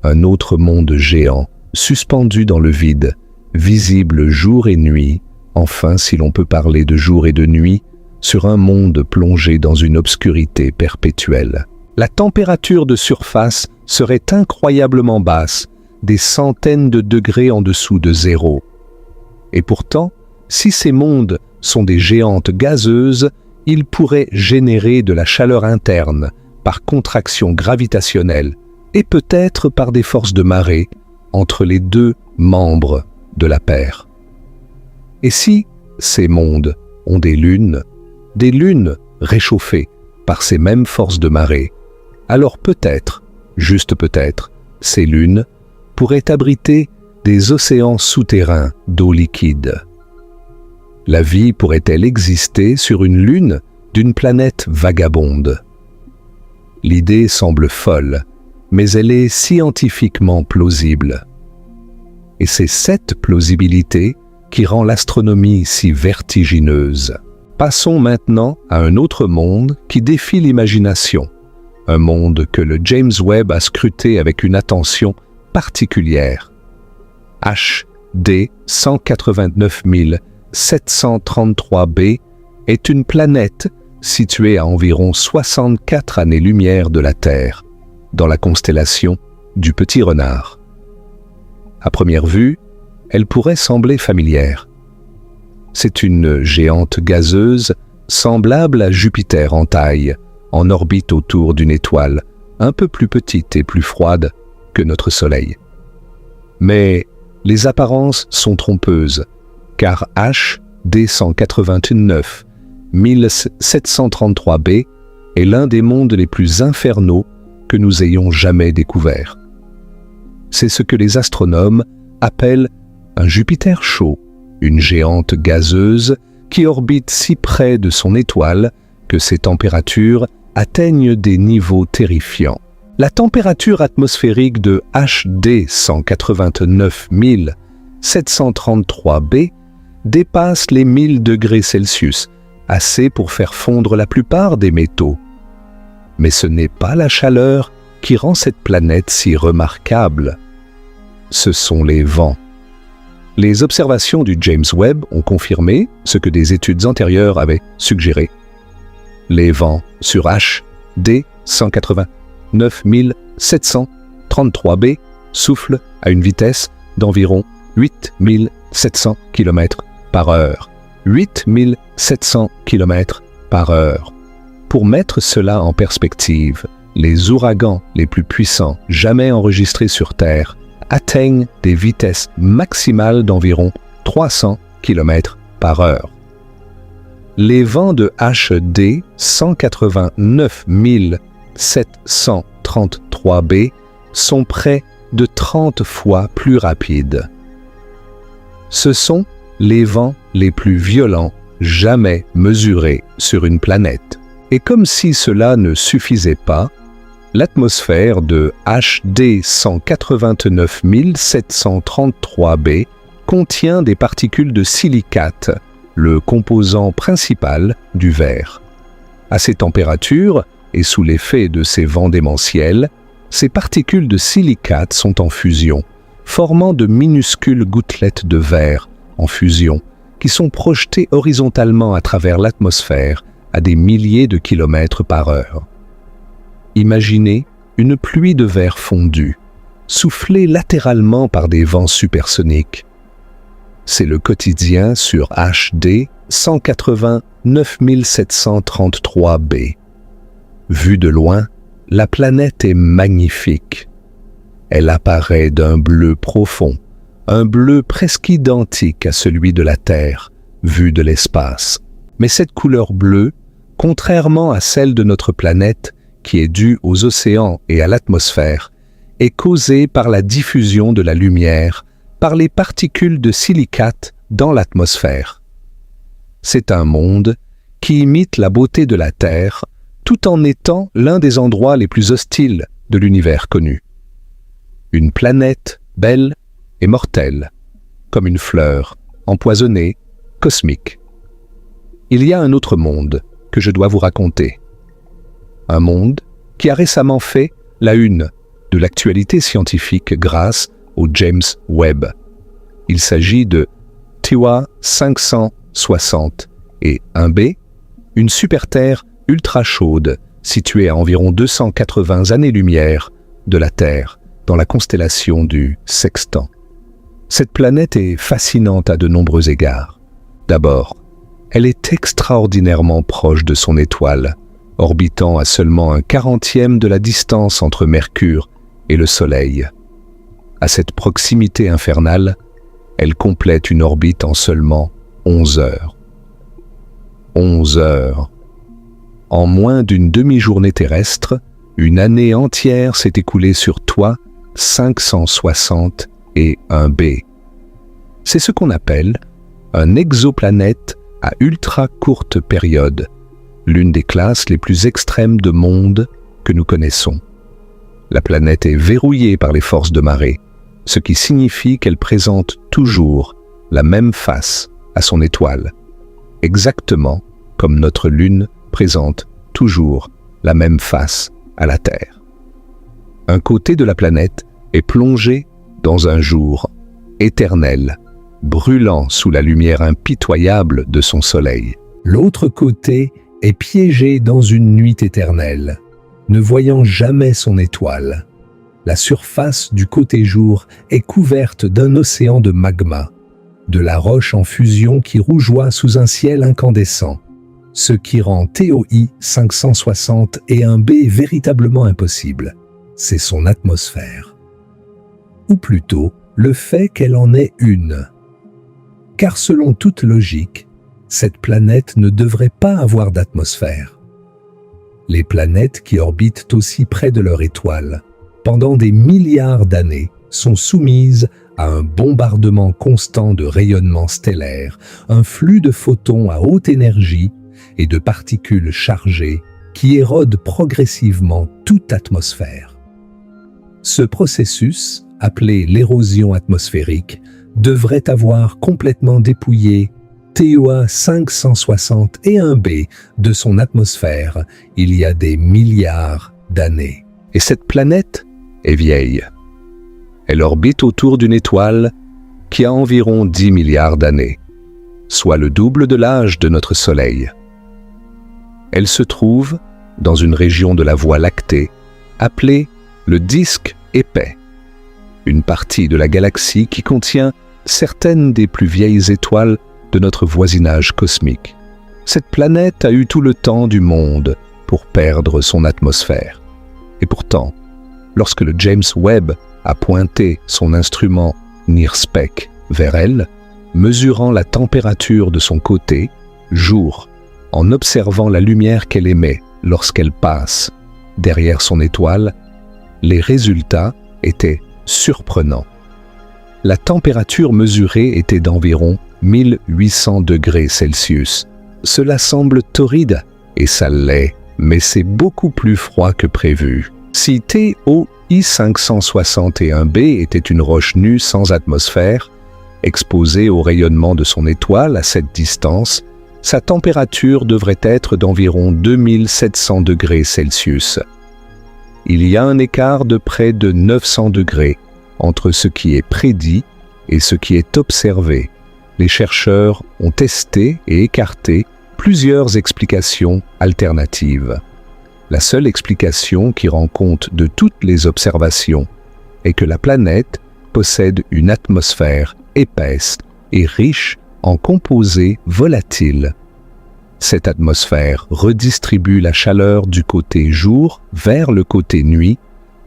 un autre monde géant, suspendu dans le vide, visible jour et nuit, enfin si l'on peut parler de jour et de nuit, sur un monde plongé dans une obscurité perpétuelle. La température de surface serait incroyablement basse, des centaines de degrés en dessous de zéro. Et pourtant, si ces mondes sont des géantes gazeuses, ils pourraient générer de la chaleur interne par contraction gravitationnelle et peut-être par des forces de marée entre les deux membres de la paire. Et si ces mondes ont des lunes réchauffées par ces mêmes forces de marée, alors peut-être, juste peut-être, ces lunes pourraient abriter des océans souterrains d'eau liquide. La vie pourrait-elle exister sur une lune d'une planète vagabonde? L'idée semble folle, mais elle est scientifiquement plausible. Et c'est cette plausibilité qui rend l'astronomie si vertigineuse. Passons maintenant à un autre monde qui défie l'imagination, un monde que le James Webb a scruté avec une attention particulière. HD 189 733b est une planète située à environ 64 années-lumière de la Terre, dans la constellation du Petit Renard. À première vue, elle pourrait sembler familière. C'est une géante gazeuse semblable à Jupiter en taille, en orbite autour d'une étoile un peu plus petite et plus froide que notre Soleil. Mais les apparences sont trompeuses, car HD 189 1733b est l'un des mondes les plus infernaux que nous ayons jamais découverts. C'est ce que les astronomes appellent un Jupiter chaud, une géante gazeuse qui orbite si près de son étoile que ses températures atteignent des niveaux terrifiants. La température atmosphérique de HD 189 733b dépasse les 1000 degrés Celsius, assez pour faire fondre la plupart des métaux. Mais ce n'est pas la chaleur qui rend cette planète si remarquable. Ce sont les vents. Les observations du James Webb ont confirmé ce que des études antérieures avaient suggéré. Les vents sur HD 189 733b soufflent à une vitesse d'environ 8700 km/h. 8700 km/h. Pour mettre cela en perspective, les ouragans les plus puissants jamais enregistrés sur Terre atteignent des vitesses maximales d'environ 300 km/h. Les vents de HD 189 733b sont près de 30 fois plus rapides. Ce sont les vents les plus violents jamais mesurés sur une planète. Et comme si cela ne suffisait pas, l'atmosphère de HD 189 733b contient des particules de silicate, le composant principal du verre. À ces températures, et sous l'effet de ces vents démentiels, ces particules de silicate sont en fusion, formant de minuscules gouttelettes de verre en fusion, qui sont projetées horizontalement à travers l'atmosphère à des milliers de kilomètres par heure. Imaginez une pluie de verre fondu, soufflée latéralement par des vents supersoniques. C'est le quotidien sur HD 189 733b. Vue de loin, la planète est magnifique. Elle apparaît d'un bleu profond, un bleu presque identique à celui de la Terre, vu de l'espace. Mais cette couleur bleue, contrairement à celle de notre planète, qui est due aux océans et à l'atmosphère, est causée par la diffusion de la lumière par les particules de silicate dans l'atmosphère. C'est un monde qui imite la beauté de la Terre tout en étant l'un des endroits les plus hostiles de l'univers connu. Une planète belle et mortelle, comme une fleur, empoisonnée, cosmique. Il y a un autre monde que je dois vous raconter. Un monde qui a récemment fait la une de l'actualité scientifique grâce au James Webb. Il s'agit de TIWA 560 et 1b, une super-Terre ultra chaude située à environ 280 années-lumière de la Terre dans la constellation du Sextant. Cette planète est fascinante à de nombreux égards. D'abord, elle est extraordinairement proche de son étoile, orbitant à seulement un 40e de la distance entre Mercure et le Soleil. À cette proximité infernale, elle complète une orbite en seulement 11 heures. 11 heures. En moins d'une demi-journée terrestre, une année entière s'est écoulée sur TIWA 560 et 1b. C'est ce qu'on appelle un exoplanète à ultra courte période, l'une des classes les plus extrêmes de monde que nous connaissons. La planète est verrouillée par les forces de marée, ce qui signifie qu'elle présente toujours la même face à son étoile, exactement comme notre Lune présente toujours la même face à la Terre. Un côté de la planète est plongé dans un jour éternel, brûlant sous la lumière impitoyable de son soleil. L'autre côté est piégé dans une nuit éternelle, ne voyant jamais son étoile. La surface du côté jour est couverte d'un océan de magma, de la roche en fusion qui rougeoie sous un ciel incandescent. ce qui rend TOI 560 et 1b véritablement impossible, c'est son atmosphère. Ou plutôt, le fait qu'elle en ait une. Car selon toute logique, cette planète ne devrait pas avoir d'atmosphère. Les planètes qui orbitent aussi près de leur étoile, pendant des milliards d'années, sont soumises à un bombardement constant de rayonnement stellaire, un flux de photons à haute énergie et de particules chargées qui érodent progressivement toute atmosphère. Ce processus, appelé l'érosion atmosphérique, devrait avoir complètement dépouillé TOI 560 et 1b de son atmosphère il y a des milliards d'années. Et cette planète est vieille. Elle orbite autour d'une étoile qui a environ 10 milliards d'années, soit le double de l'âge de notre Soleil. Elle se trouve dans une région de la Voie lactée appelée le disque épais, une partie de la galaxie qui contient certaines des plus vieilles étoiles de notre voisinage cosmique. Cette planète a eu tout le temps du monde pour perdre son atmosphère. Et pourtant, lorsque le James Webb a pointé son instrument NIRSPEC vers elle, mesurant la température de son côté, jour, en observant la lumière qu'elle émet lorsqu'elle passe derrière son étoile, les résultats étaient surprenants. La température mesurée était d'environ 1800 degrés Celsius. Cela semble torride, et ça l'est, mais c'est beaucoup plus froid que prévu. Si TOI 561b était une roche nue sans atmosphère, exposée au rayonnement de son étoile à cette distance, sa température devrait être d'environ 2700 degrés Celsius. Il y a un écart de près de 900 degrés entre ce qui est prédit et ce qui est observé. Les chercheurs ont testé et écarté plusieurs explications alternatives. La seule explication qui rend compte de toutes les observations est que la planète possède une atmosphère épaisse et riche en composés volatiles. Cette atmosphère redistribue la chaleur du côté jour vers le côté nuit,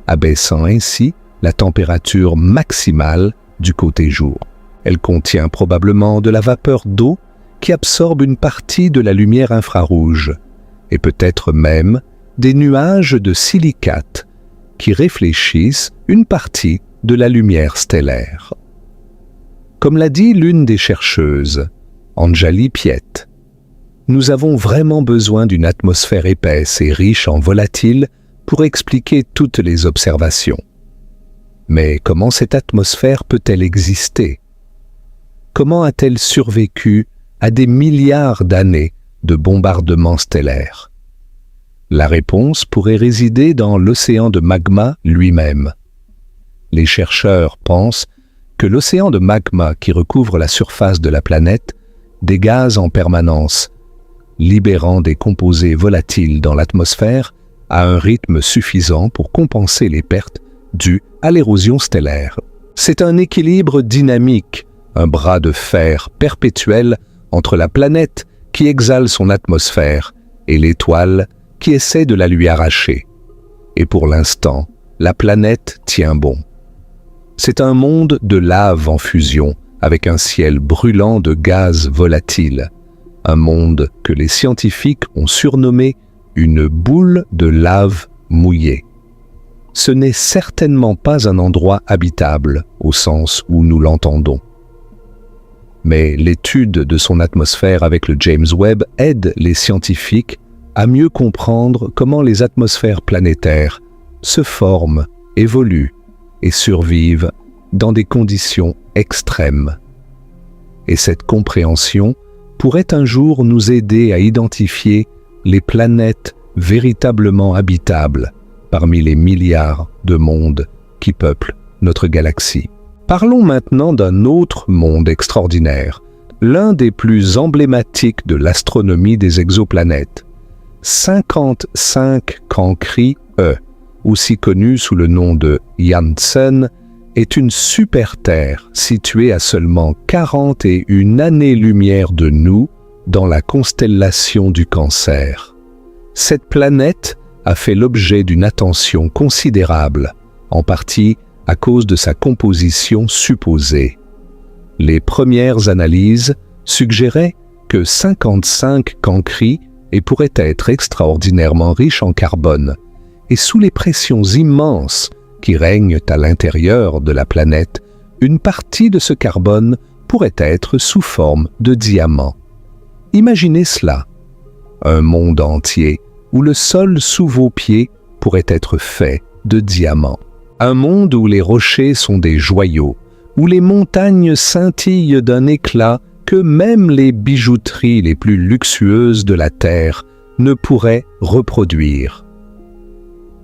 abaissant ainsi la température maximale du côté jour. Elle contient probablement de la vapeur d'eau qui absorbe une partie de la lumière infrarouge, et peut-être même des nuages de silicates qui réfléchissent une partie de la lumière stellaire. Comme l'a dit l'une des chercheuses, Anjali Piet, nous avons vraiment besoin d'une atmosphère épaisse et riche en volatiles pour expliquer toutes les observations. Mais comment cette atmosphère peut-elle exister? Comment a-t-elle survécu à des milliards d'années de bombardements stellaires? La réponse pourrait résider dans l'océan de magma lui-même. Les chercheurs pensent que l'océan de magma qui recouvre la surface de la planète dégaze en permanence, libérant des composés volatiles dans l'atmosphère à un rythme suffisant pour compenser les pertes dues à l'érosion stellaire. C'est un équilibre dynamique, un bras de fer perpétuel entre la planète qui exhale son atmosphère et l'étoile qui essaie de la lui arracher. Et pour l'instant, la planète tient bon. C'est un monde de lave en fusion, avec un ciel brûlant de gaz volatiles. Un monde que les scientifiques ont surnommé une boule de lave mouillée. Ce n'est certainement pas un endroit habitable au sens où nous l'entendons. Mais l'étude de son atmosphère avec le James Webb aide les scientifiques à mieux comprendre comment les atmosphères planétaires se forment, évoluent et survivent dans des conditions extrêmes. Et cette compréhension pourrait un jour nous aider à identifier les planètes véritablement habitables parmi les milliards de mondes qui peuplent notre galaxie. Parlons maintenant d'un autre monde extraordinaire, l'un des plus emblématiques de l'astronomie des exoplanètes. 55 Cancri E, aussi connu sous le nom de Janssen, est une super-Terre située à seulement 41 années-lumière de nous, dans la constellation du Cancer. Cette planète a fait l'objet d'une attention considérable, en partie à cause de sa composition supposée. Les premières analyses suggéraient que 55 Cancri et pourrait être extraordinairement riche en carbone, et sous les pressions immenses qui règnent à l'intérieur de la planète, une partie de ce carbone pourrait être sous forme de diamant. Imaginez cela, un monde entier où le sol sous vos pieds pourrait être fait de diamants. Un monde où les rochers sont des joyaux, où les montagnes scintillent d'un éclat que même les bijouteries les plus luxueuses de la Terre ne pourraient reproduire.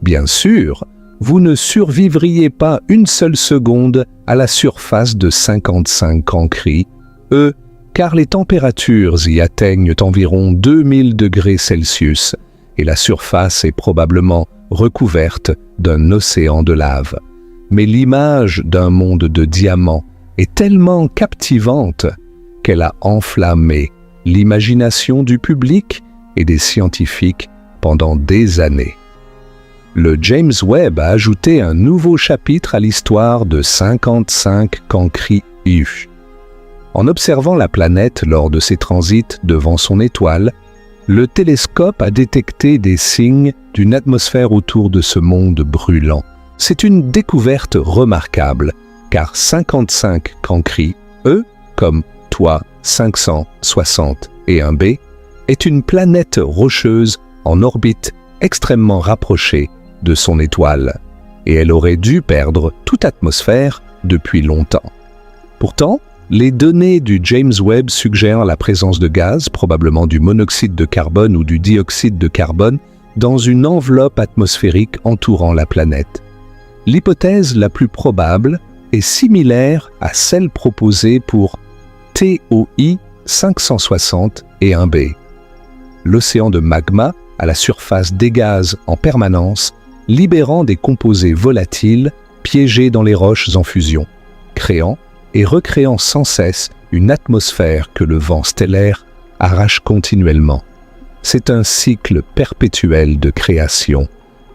Bien sûr, vous ne survivriez pas une seule seconde à la surface de 55 Cancri, car les températures y atteignent environ 2000 degrés Celsius et la surface est probablement recouverte d'un océan de lave. Mais l'image d'un monde de diamants est tellement captivante qu'elle a enflammé l'imagination du public et des scientifiques pendant des années. Le James Webb a ajouté un nouveau chapitre à l'histoire de 55 Cancri U. En observant la planète lors de ses transits devant son étoile, le télescope a détecté des signes d'une atmosphère autour de ce monde brûlant. C'est une découverte remarquable, car 55 Cancri, comme TOI 561b, est une planète rocheuse en orbite extrêmement rapprochée de son étoile, et elle aurait dû perdre toute atmosphère depuis longtemps. Pourtant, les données du James Webb suggèrent la présence de gaz, probablement du monoxyde de carbone ou du dioxyde de carbone, dans une enveloppe atmosphérique entourant la planète. L'hypothèse la plus probable est similaire à celle proposée pour TOI 561b. L'océan de magma à la surface dégaze en permanence, libérant des composés volatiles piégés dans les roches en fusion, créant et recréant sans cesse une atmosphère que le vent stellaire arrache continuellement. C'est un cycle perpétuel de création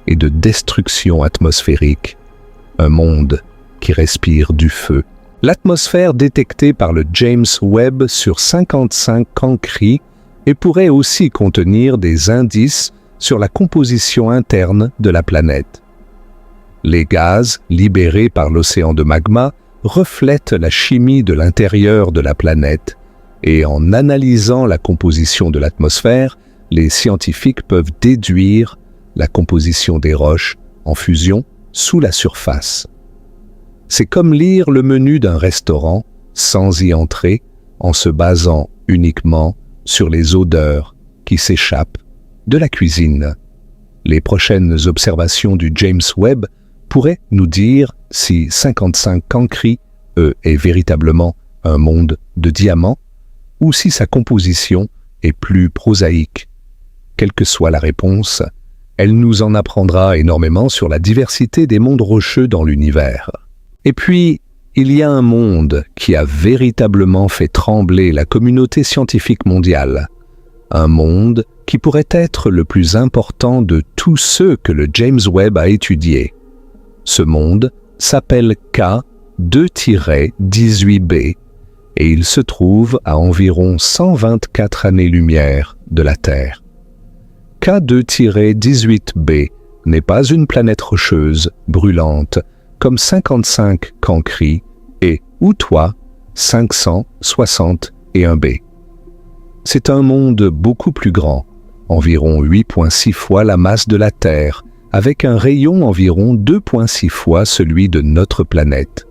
et de destruction atmosphérique, un monde qui respire du feu. L'atmosphère détectée par le James Webb sur 55 Cancri et pourrait aussi contenir des indices sur la composition interne de la planète. Les gaz libérés par l'océan de magma reflètent la chimie de l'intérieur de la planète et en analysant la composition de l'atmosphère, les scientifiques peuvent déduire la composition des roches en fusion sous la surface. C'est comme lire le menu d'un restaurant sans y entrer, en se basant uniquement sur les odeurs qui s'échappent de la cuisine. Les prochaines observations du James Webb pourraient nous dire si 55 Cancri est véritablement un monde de diamants ou si sa composition est plus prosaïque. Quelle que soit la réponse, elle nous en apprendra énormément sur la diversité des mondes rocheux dans l'univers. Et puis, il y a un monde qui a véritablement fait trembler la communauté scientifique mondiale. Un monde qui pourrait être le plus important de tous ceux que le James Webb a étudiés. Ce monde s'appelle K2-18b et il se trouve à environ 124 années-lumière de la Terre. K2-18b n'est pas une planète rocheuse, brûlante, comme 55 Cancri et ou TOI 561b. C'est un monde beaucoup plus grand, environ 8,6 fois la masse de la Terre, avec un rayon environ 2,6 fois celui de notre planète.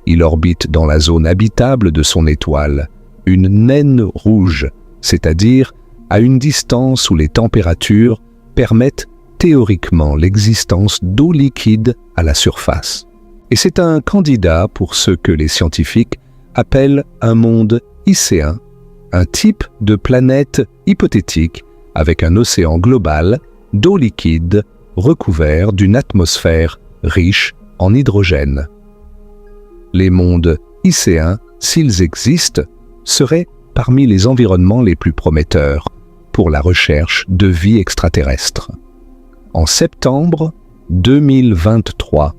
Il orbite dans la zone habitable de son étoile, une naine rouge, c'est-à-dire à une distance où les températures permettent théoriquement l'existence d'eau liquide à la surface. Et c'est un candidat pour ce que les scientifiques appellent un monde icéen, un type de planète hypothétique avec un océan global d'eau liquide recouvert d'une atmosphère riche en hydrogène. Les mondes icéens, s'ils existent, seraient parmi les environnements les plus prometteurs pour la recherche de vie extraterrestre. En septembre 2023,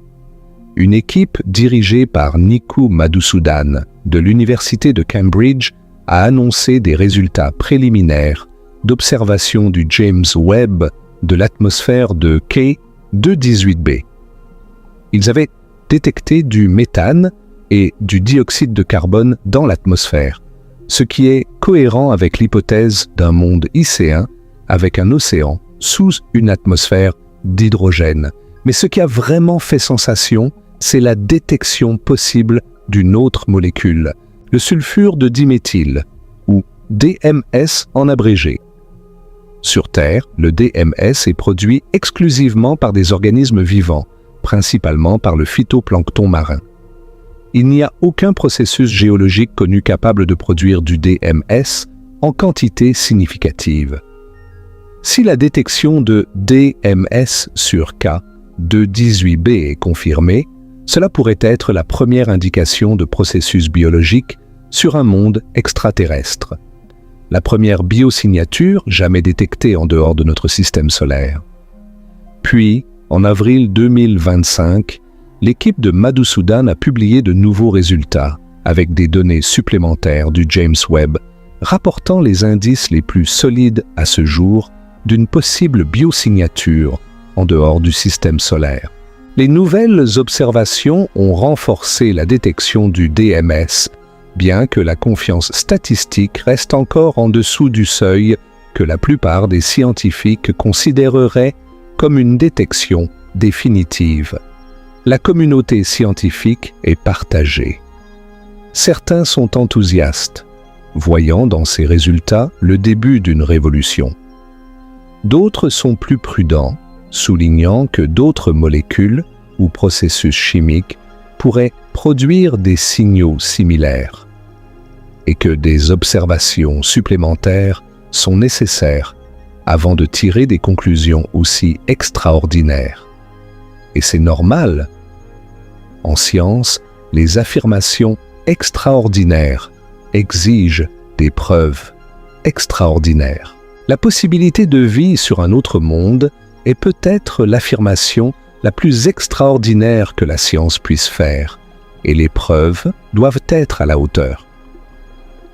une équipe dirigée par Niku Madhusoodan de l'Université de Cambridge a annoncé des résultats préliminaires d'observation du James Webb de l'atmosphère de K218b. Ils avaient détecté du méthane et du dioxyde de carbone dans l'atmosphère, ce qui est cohérent avec l'hypothèse d'un monde icéen avec un océan sous une atmosphère d'hydrogène. Mais ce qui a vraiment fait sensation, c'est la détection possible d'une autre molécule, le sulfure de diméthyle, ou DMS en abrégé. Sur Terre, le DMS est produit exclusivement par des organismes vivants, principalement par le phytoplancton marin. Il n'y a aucun processus géologique connu capable de produire du DMS en quantité significative. Si la détection de DMS sur K218b est confirmée, cela pourrait être la première indication de processus biologique sur un monde extraterrestre. La première biosignature jamais détectée en dehors de notre système solaire. Puis, en avril 2025, l'équipe de Madhusoodan a publié de nouveaux résultats avec des données supplémentaires du James Webb, rapportant les indices les plus solides à ce jour d'une possible biosignature en dehors du système solaire. Les nouvelles observations ont renforcé la détection du DMS, bien que la confiance statistique reste encore en dessous du seuil que la plupart des scientifiques considéreraient comme une détection définitive. La communauté scientifique est partagée. Certains sont enthousiastes, voyant dans ces résultats le début d'une révolution. D'autres sont plus prudents, soulignant que d'autres molécules ou processus chimiques pourraient produire des signaux similaires et que des observations supplémentaires sont nécessaires avant de tirer des conclusions aussi extraordinaires. Et c'est normal. En science, les affirmations extraordinaires exigent des preuves extraordinaires. La possibilité de vie sur un autre monde est peut-être l'affirmation la plus extraordinaire que la science puisse faire, et les preuves doivent être à la hauteur.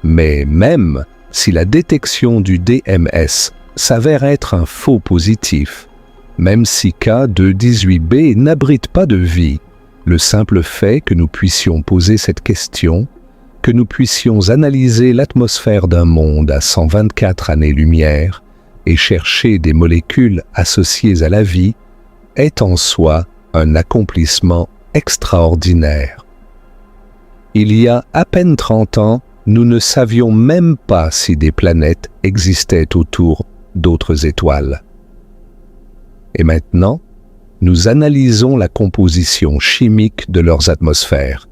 Mais même si la détection du DMS s'avère être un faux positif, même si K218b n'abrite pas de vie, le simple fait que nous puissions poser cette question, que nous puissions analyser l'atmosphère d'un monde à 124 années-lumière et chercher des molécules associées à la vie, est en soi un accomplissement extraordinaire. Il y a à peine 30 ans, nous ne savions même pas si des planètes existaient autour d'autres étoiles. Et maintenant, nous analysons la composition chimique de leurs atmosphères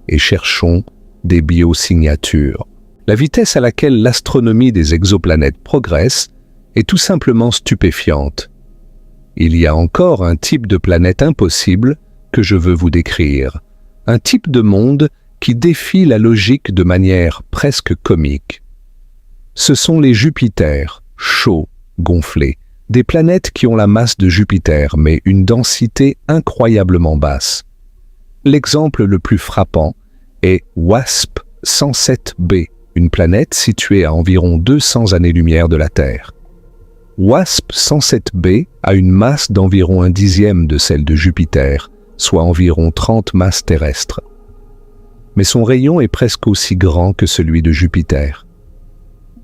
et cherchons des biosignatures. La vitesse à laquelle l'astronomie des exoplanètes progresse est tout simplement stupéfiante. Il y a encore un type de planète impossible que je veux vous décrire, un type de monde qui défie la logique de manière presque comique. Ce sont les Jupiters, chauds, gonflés, des planètes qui ont la masse de Jupiter mais une densité incroyablement basse. L'exemple le plus frappant est WASP 107b, une planète située à environ 200 années-lumière de la Terre. WASP 107b a une masse d'environ 1/10 de celle de Jupiter, soit environ 30 masses terrestres. Mais son rayon est presque aussi grand que celui de Jupiter.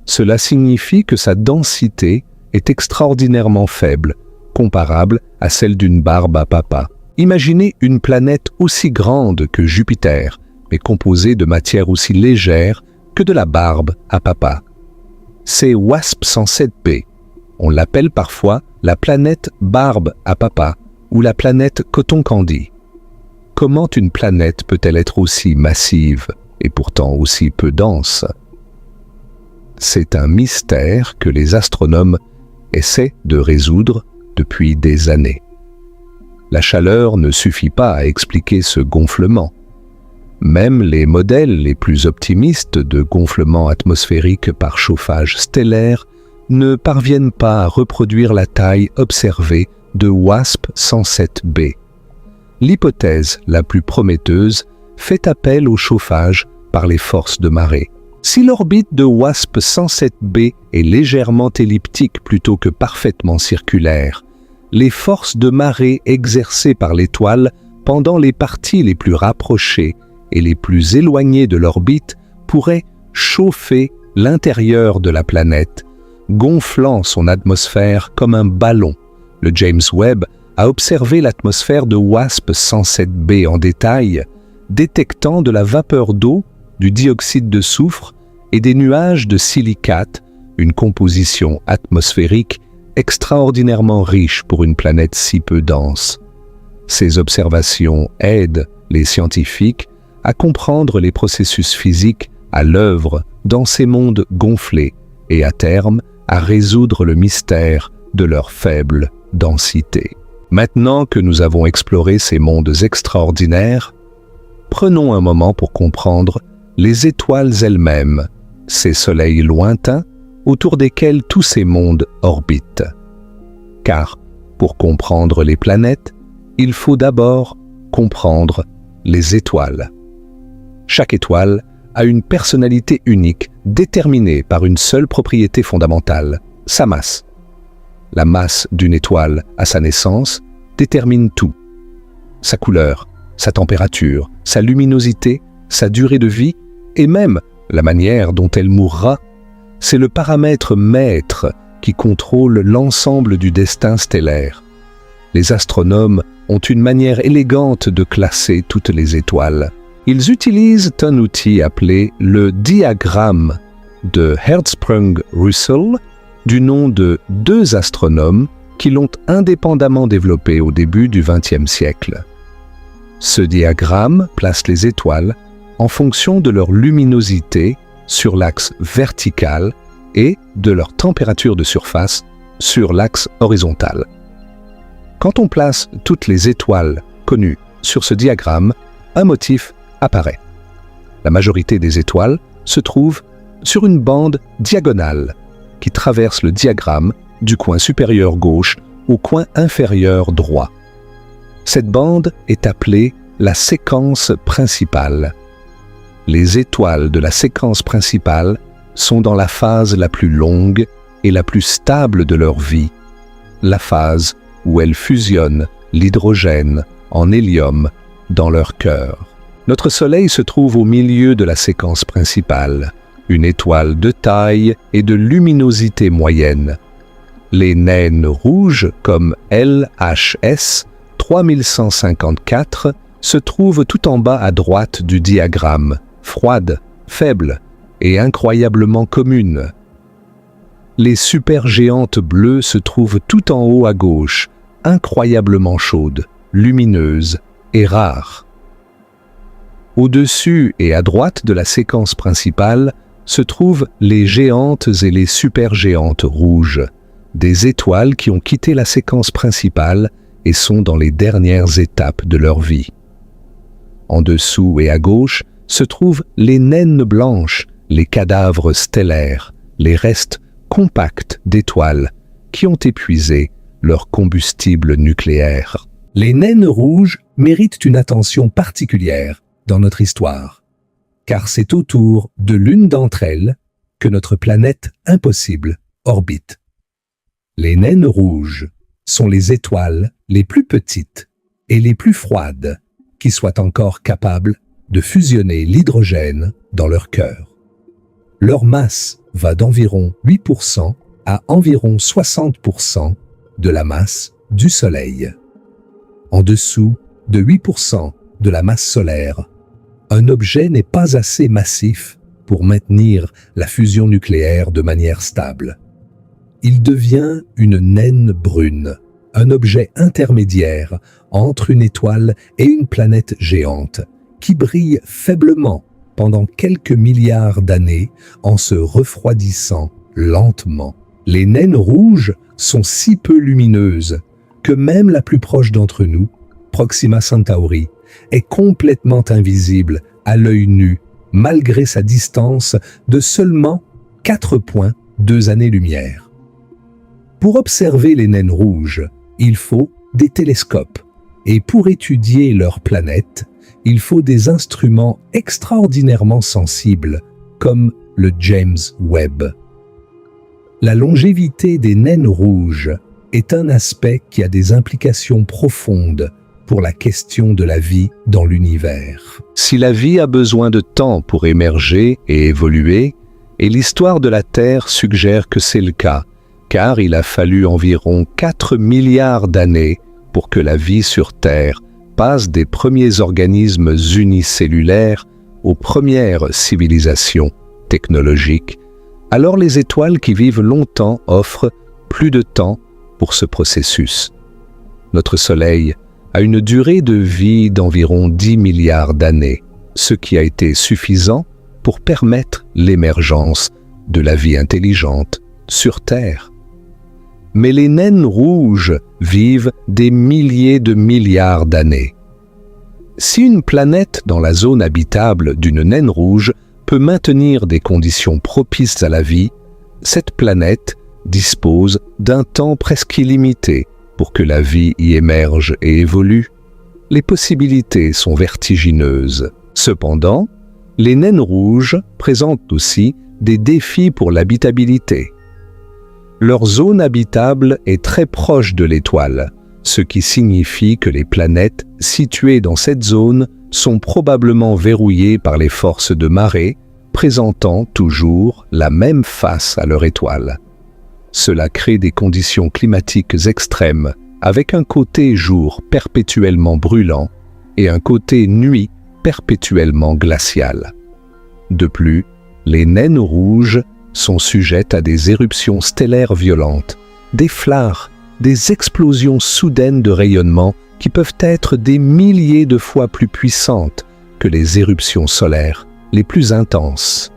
Cela signifie que sa densité est extraordinairement faible, comparable à celle d'une barbe à papa. Imaginez une planète aussi grande que Jupiter, mais composée de matière aussi légère que de la barbe à papa. C'est WASP 107b. On l'appelle parfois la planète barbe à papa ou la planète coton candy. Comment une planète peut-elle être aussi massive et pourtant aussi peu dense? C'est un mystère que les astronomes essaient de résoudre depuis des années. La chaleur ne suffit pas à expliquer ce gonflement. Même les modèles les plus optimistes de gonflement atmosphérique par chauffage stellaire ne parviennent pas à reproduire la taille observée de WASP-107b. L'hypothèse la plus prometteuse fait appel au chauffage par les forces de marée. Si l'orbite de WASP-107b est légèrement elliptique plutôt que parfaitement circulaire, les forces de marée exercées par l'étoile pendant les parties les plus rapprochées et les plus éloignées de l'orbite pourraient chauffer l'intérieur de la planète, gonflant son atmosphère comme un ballon. Le James Webb a observé l'atmosphère de WASP-107b en détail, détectant de la vapeur d'eau, du dioxyde de soufre et des nuages de silicate, une composition atmosphérique extraordinairement riche pour une planète si peu dense. Ces observations aident les scientifiques à comprendre les processus physiques à l'œuvre dans ces mondes gonflés et à terme à résoudre le mystère de leur faible densité. Maintenant que nous avons exploré ces mondes extraordinaires, prenons un moment pour comprendre les étoiles elles-mêmes, ces soleils lointains autour desquels tous ces mondes orbitent. Car, pour comprendre les planètes, il faut d'abord comprendre les étoiles. Chaque étoile a une personnalité unique, déterminée par une seule propriété fondamentale, sa masse. La masse d'une étoile à sa naissance détermine tout. Sa couleur, sa température, sa luminosité, sa durée de vie et même la manière dont elle mourra. C'est le paramètre maître qui contrôle l'ensemble du destin stellaire. Les astronomes ont une manière élégante de classer toutes les étoiles. Ils utilisent un outil appelé le diagramme de Hertzsprung-Russell, du nom de deux astronomes qui l'ont indépendamment développé au début du XXe siècle. Ce diagramme place les étoiles en fonction de leur luminosité sur l'axe vertical et de leur température de surface sur l'axe horizontal. Quand on place toutes les étoiles connues sur ce diagramme, un motif apparaît. La majorité des étoiles se trouve sur une bande diagonale qui traverse le diagramme du coin supérieur gauche au coin inférieur droit. Cette bande est appelée la séquence principale. Les étoiles de la séquence principale sont dans la phase la plus longue et la plus stable de leur vie, la phase où elles fusionnent l'hydrogène en hélium dans leur cœur. Notre Soleil se trouve au milieu de la séquence principale, une étoile de taille et de luminosité moyenne. Les naines rouges comme LHS 3154 se trouvent tout en bas à droite du diagramme, froides, faibles et incroyablement communes. Les supergéantes bleues se trouvent tout en haut à gauche, incroyablement chaudes, lumineuses et rares. Au-dessus et à droite de la séquence principale se trouvent les géantes et les supergéantes rouges, des étoiles qui ont quitté la séquence principale et sont dans les dernières étapes de leur vie. En dessous et à gauche se trouvent les naines blanches, les cadavres stellaires, les restes compacts d'étoiles qui ont épuisé leur combustible nucléaire. Les naines rouges méritent une attention particulière dans notre histoire, car c'est autour de l'une d'entre elles que notre planète impossible orbite. Les naines rouges sont les étoiles les plus petites et les plus froides qui soient encore capables de fusionner l'hydrogène dans leur cœur. Leur masse va d'environ 8% à environ 60% de la masse du Soleil. En dessous de 8% de la masse solaire, un objet n'est pas assez massif pour maintenir la fusion nucléaire de manière stable. Il devient une naine brune, un objet intermédiaire entre une étoile et une planète géante, qui brille faiblement pendant quelques milliards d'années en se refroidissant lentement. Les naines rouges sont si peu lumineuses que même la plus proche d'entre nous, Proxima Centauri, est complètement invisible à l'œil nu, malgré sa distance de seulement 4,2 années-lumière. Pour observer les naines rouges, il faut des télescopes, et pour étudier leurs planètes, il faut des instruments extraordinairement sensibles, comme le James Webb. La longévité des naines rouges est un aspect qui a des implications profondes pour la question de la vie dans l'univers. Si la vie a besoin de temps pour émerger et évoluer, et l'histoire de la Terre suggère que c'est le cas, car il a fallu environ 4 milliards d'années pour que la vie sur Terre passe des premiers organismes unicellulaires aux premières civilisations technologiques, alors les étoiles qui vivent longtemps offrent plus de temps pour ce processus. Notre Soleil a une durée de vie d'environ 10 milliards d'années, ce qui a été suffisant pour permettre l'émergence de la vie intelligente sur Terre. Mais les naines rouges vivent des milliers de milliards d'années. Si une planète dans la zone habitable d'une naine rouge peut maintenir des conditions propices à la vie, cette planète dispose d'un temps presque illimité pour que la vie y émerge et évolue. Les possibilités sont vertigineuses. Cependant, les naines rouges présentent aussi des défis pour l'habitabilité. Leur zone habitable est très proche de l'étoile, ce qui signifie que les planètes situées dans cette zone sont probablement verrouillées par les forces de marée, présentant toujours la même face à leur étoile. Cela crée des conditions climatiques extrêmes, avec un côté jour perpétuellement brûlant et un côté nuit perpétuellement glacial. De plus, les naines rouges sont sujettes à des éruptions stellaires violentes, des flares, des explosions soudaines de rayonnement qui peuvent être des milliers de fois plus puissantes que les éruptions solaires les plus intenses.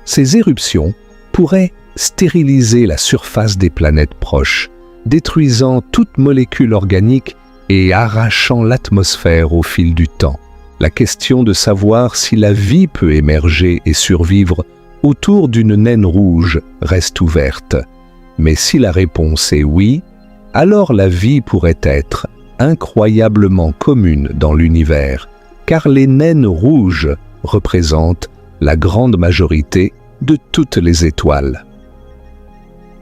Ces éruptions pourraient stériliser la surface des planètes proches, détruisant toute molécule organique et arrachant l'atmosphère au fil du temps. La question de savoir si la vie peut émerger et survivre autour d'une naine rouge reste ouverte. Mais si la réponse est oui, alors la vie pourrait être incroyablement commune dans l'univers, car les naines rouges représentent la grande majorité de toutes les étoiles.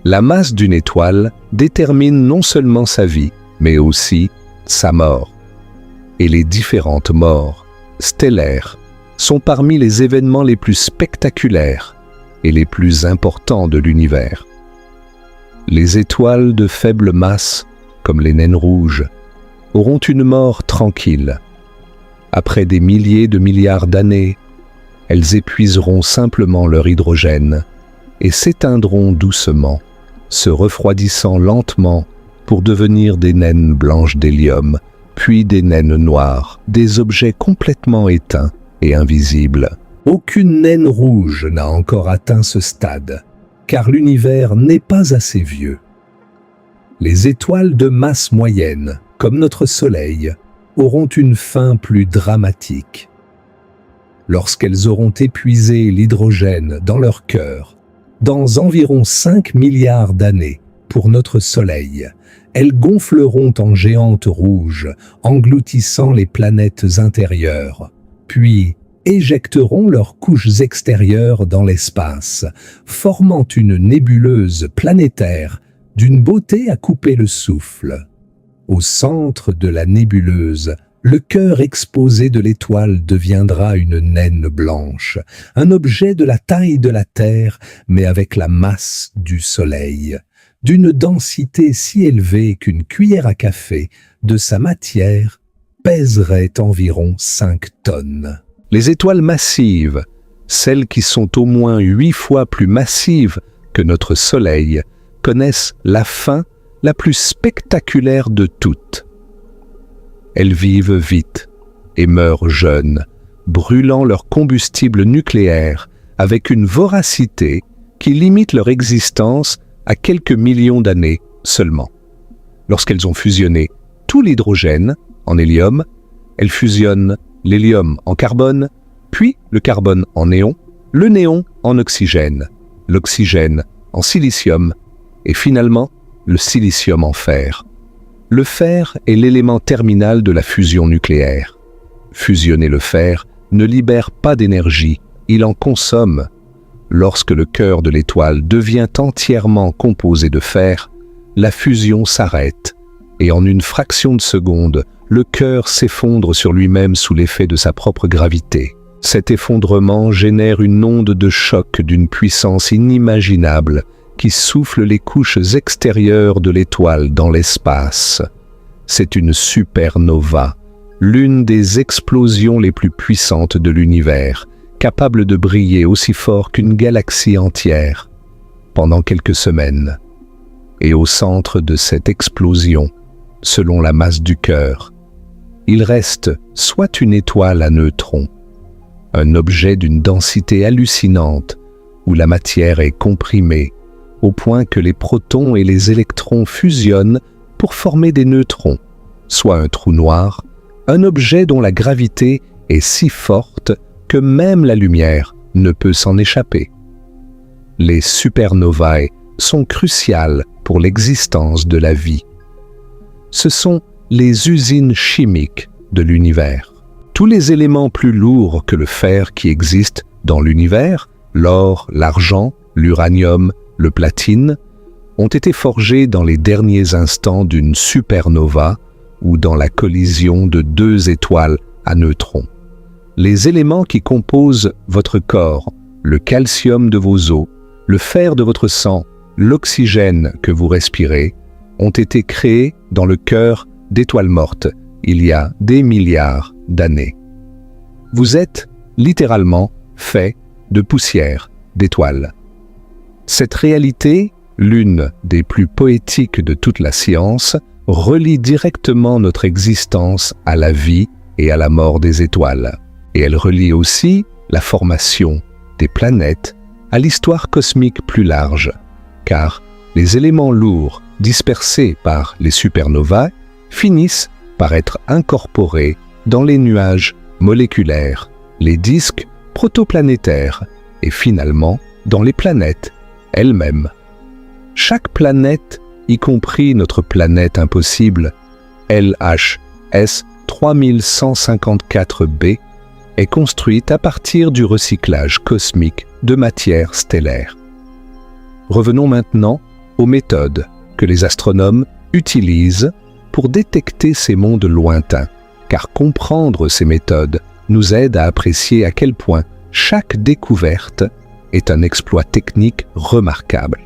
La masse d'une étoile détermine non seulement sa vie, mais aussi sa mort. Et les différentes morts stellaires sont parmi les événements les plus spectaculaires et les plus importants de l'univers. Les étoiles de faible masse, comme les naines rouges, auront une mort tranquille. Après des milliers de milliards d'années, elles épuiseront simplement leur hydrogène et s'éteindront doucement, se refroidissant lentement pour devenir des naines blanches d'hélium, puis des naines noires, des objets complètement éteints et invisibles. Aucune naine rouge n'a encore atteint ce stade, car l'univers n'est pas assez vieux. Les étoiles de masse moyenne, comme notre Soleil, auront une fin plus dramatique. Lorsqu'elles auront épuisé l'hydrogène dans leur cœur, dans environ 5 milliards d'années pour notre Soleil, elles gonfleront en géantes rouges, engloutissant les planètes intérieures, puis éjecteront leurs couches extérieures dans l'espace, formant une nébuleuse planétaire d'une beauté à couper le souffle. Au centre de la nébuleuse, le cœur exposé de l'étoile deviendra une naine blanche, un objet de la taille de la Terre, mais avec la masse du Soleil, d'une densité si élevée qu'une cuillère à café de sa matière pèserait environ 5 tonnes. Les étoiles massives, celles qui sont au moins 8 fois plus massives que notre Soleil, connaissent la fin la plus spectaculaire de toutes. Elles vivent vite et meurent jeunes, brûlant leur combustible nucléaire avec une voracité qui limite leur existence à quelques millions d'années seulement. Lorsqu'elles ont fusionné tout l'hydrogène en hélium, elles fusionnent l'hélium en carbone puis le carbone en néon, le néon en oxygène, l'oxygène en silicium et finalement le silicium en fer. Le fer est l'élément terminal de la fusion nucléaire. Fusionner le fer ne libère pas d'énergie, il en consomme. Lorsque le cœur de l'étoile devient entièrement composé de fer, la fusion s'arrête et en une fraction de seconde, le cœur s'effondre sur lui-même sous l'effet de sa propre gravité. Cet effondrement génère une onde de choc d'une puissance inimaginable qui souffle les couches extérieures de l'étoile dans l'espace. C'est une supernova, l'une des explosions les plus puissantes de l'univers, capable de briller aussi fort qu'une galaxie entière, pendant quelques semaines. Et au centre de cette explosion, selon la masse du cœur, il reste soit une étoile à neutrons, un objet d'une densité hallucinante, où la matière est comprimée, au point que les protons et les électrons fusionnent pour former des neutrons, soit un trou noir, un objet dont la gravité est si forte que même la lumière ne peut s'en échapper. Les supernovae sont cruciales pour l'existence de la vie. Ce sont les usines chimiques de l'univers. Tous les éléments plus lourds que le fer qui existent dans l'univers, l'or, l'argent, l'uranium, le platine, ont été forgés dans les derniers instants d'une supernova ou dans la collision de deux étoiles à neutrons. Les éléments qui composent votre corps, le calcium de vos os, le fer de votre sang, l'oxygène que vous respirez, ont été créés dans le cœur d'étoiles mortes il y a des milliards d'années. Vous êtes littéralement fait de poussière d'étoiles. Cette réalité, l'une des plus poétiques de toute la science, relie directement notre existence à la vie et à la mort des étoiles. Et elle relie aussi la formation des planètes à l'histoire cosmique plus large, car les éléments lourds dispersés par les supernovas finissent par être incorporés dans les nuages moléculaires, les disques protoplanétaires et finalement dans les planètes elles-mêmes. Chaque planète, y compris notre planète impossible, LHS 3154b, est construite à partir du recyclage cosmique de matière stellaire. Revenons maintenant aux méthodes que les astronomes utilisent pour détecter ces mondes lointains, car comprendre ces méthodes nous aide à apprécier à quel point chaque découverte est un exploit technique remarquable.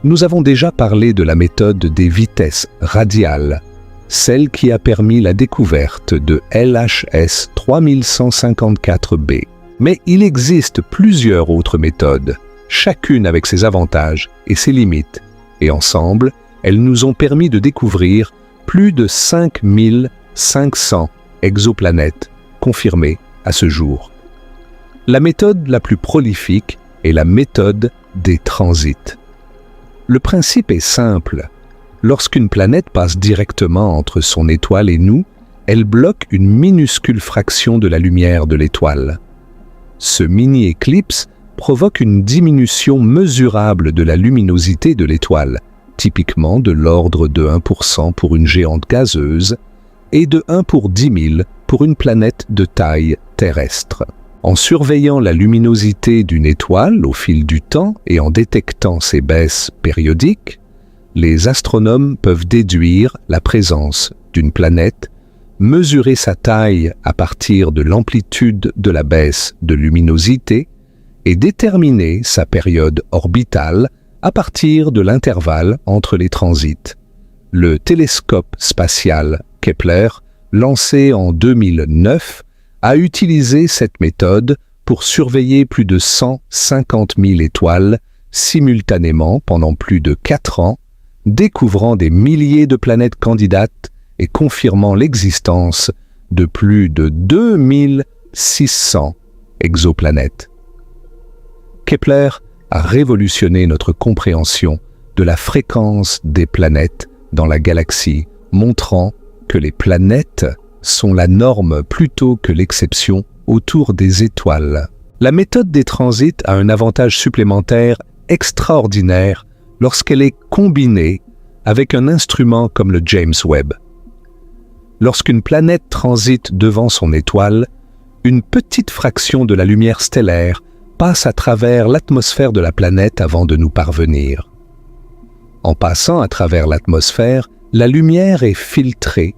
Nous avons déjà parlé de la méthode des vitesses radiales, celle qui a permis la découverte de LHS 3154b. Mais il existe plusieurs autres méthodes, chacune avec ses avantages et ses limites, et ensemble, elles nous ont permis de découvrir plus de 5500 exoplanètes confirmées à ce jour. La méthode la plus prolifique est la méthode des transits. Le principe est simple. Lorsqu'une planète passe directement entre son étoile et nous, elle bloque une minuscule fraction de la lumière de l'étoile. Ce mini-éclipse provoque une diminution mesurable de la luminosité de l'étoile, typiquement de l'ordre de 1% pour une géante gazeuse et de 1 pour 10 000 pour une planète de taille terrestre. En surveillant la luminosité d'une étoile au fil du temps et en détectant ses baisses périodiques, les astronomes peuvent déduire la présence d'une planète, mesurer sa taille à partir de l'amplitude de la baisse de luminosité et déterminer sa période orbitale à partir de l'intervalle entre les transits. Le télescope spatial Kepler, lancé en 2009, a utilisé cette méthode pour surveiller plus de 150 000 étoiles simultanément pendant plus de 4 ans, découvrant des milliers de planètes candidates et confirmant l'existence de plus de 2600 exoplanètes. Kepler a révolutionné notre compréhension de la fréquence des planètes dans la galaxie, montrant que les planètes sont la norme plutôt que l'exception autour des étoiles. La méthode des transits a un avantage supplémentaire extraordinaire lorsqu'elle est combinée avec un instrument comme le James Webb. Lorsqu'une planète transite devant son étoile, une petite fraction de la lumière stellaire passe à travers l'atmosphère de la planète avant de nous parvenir. En passant à travers l'atmosphère, la lumière est filtrée.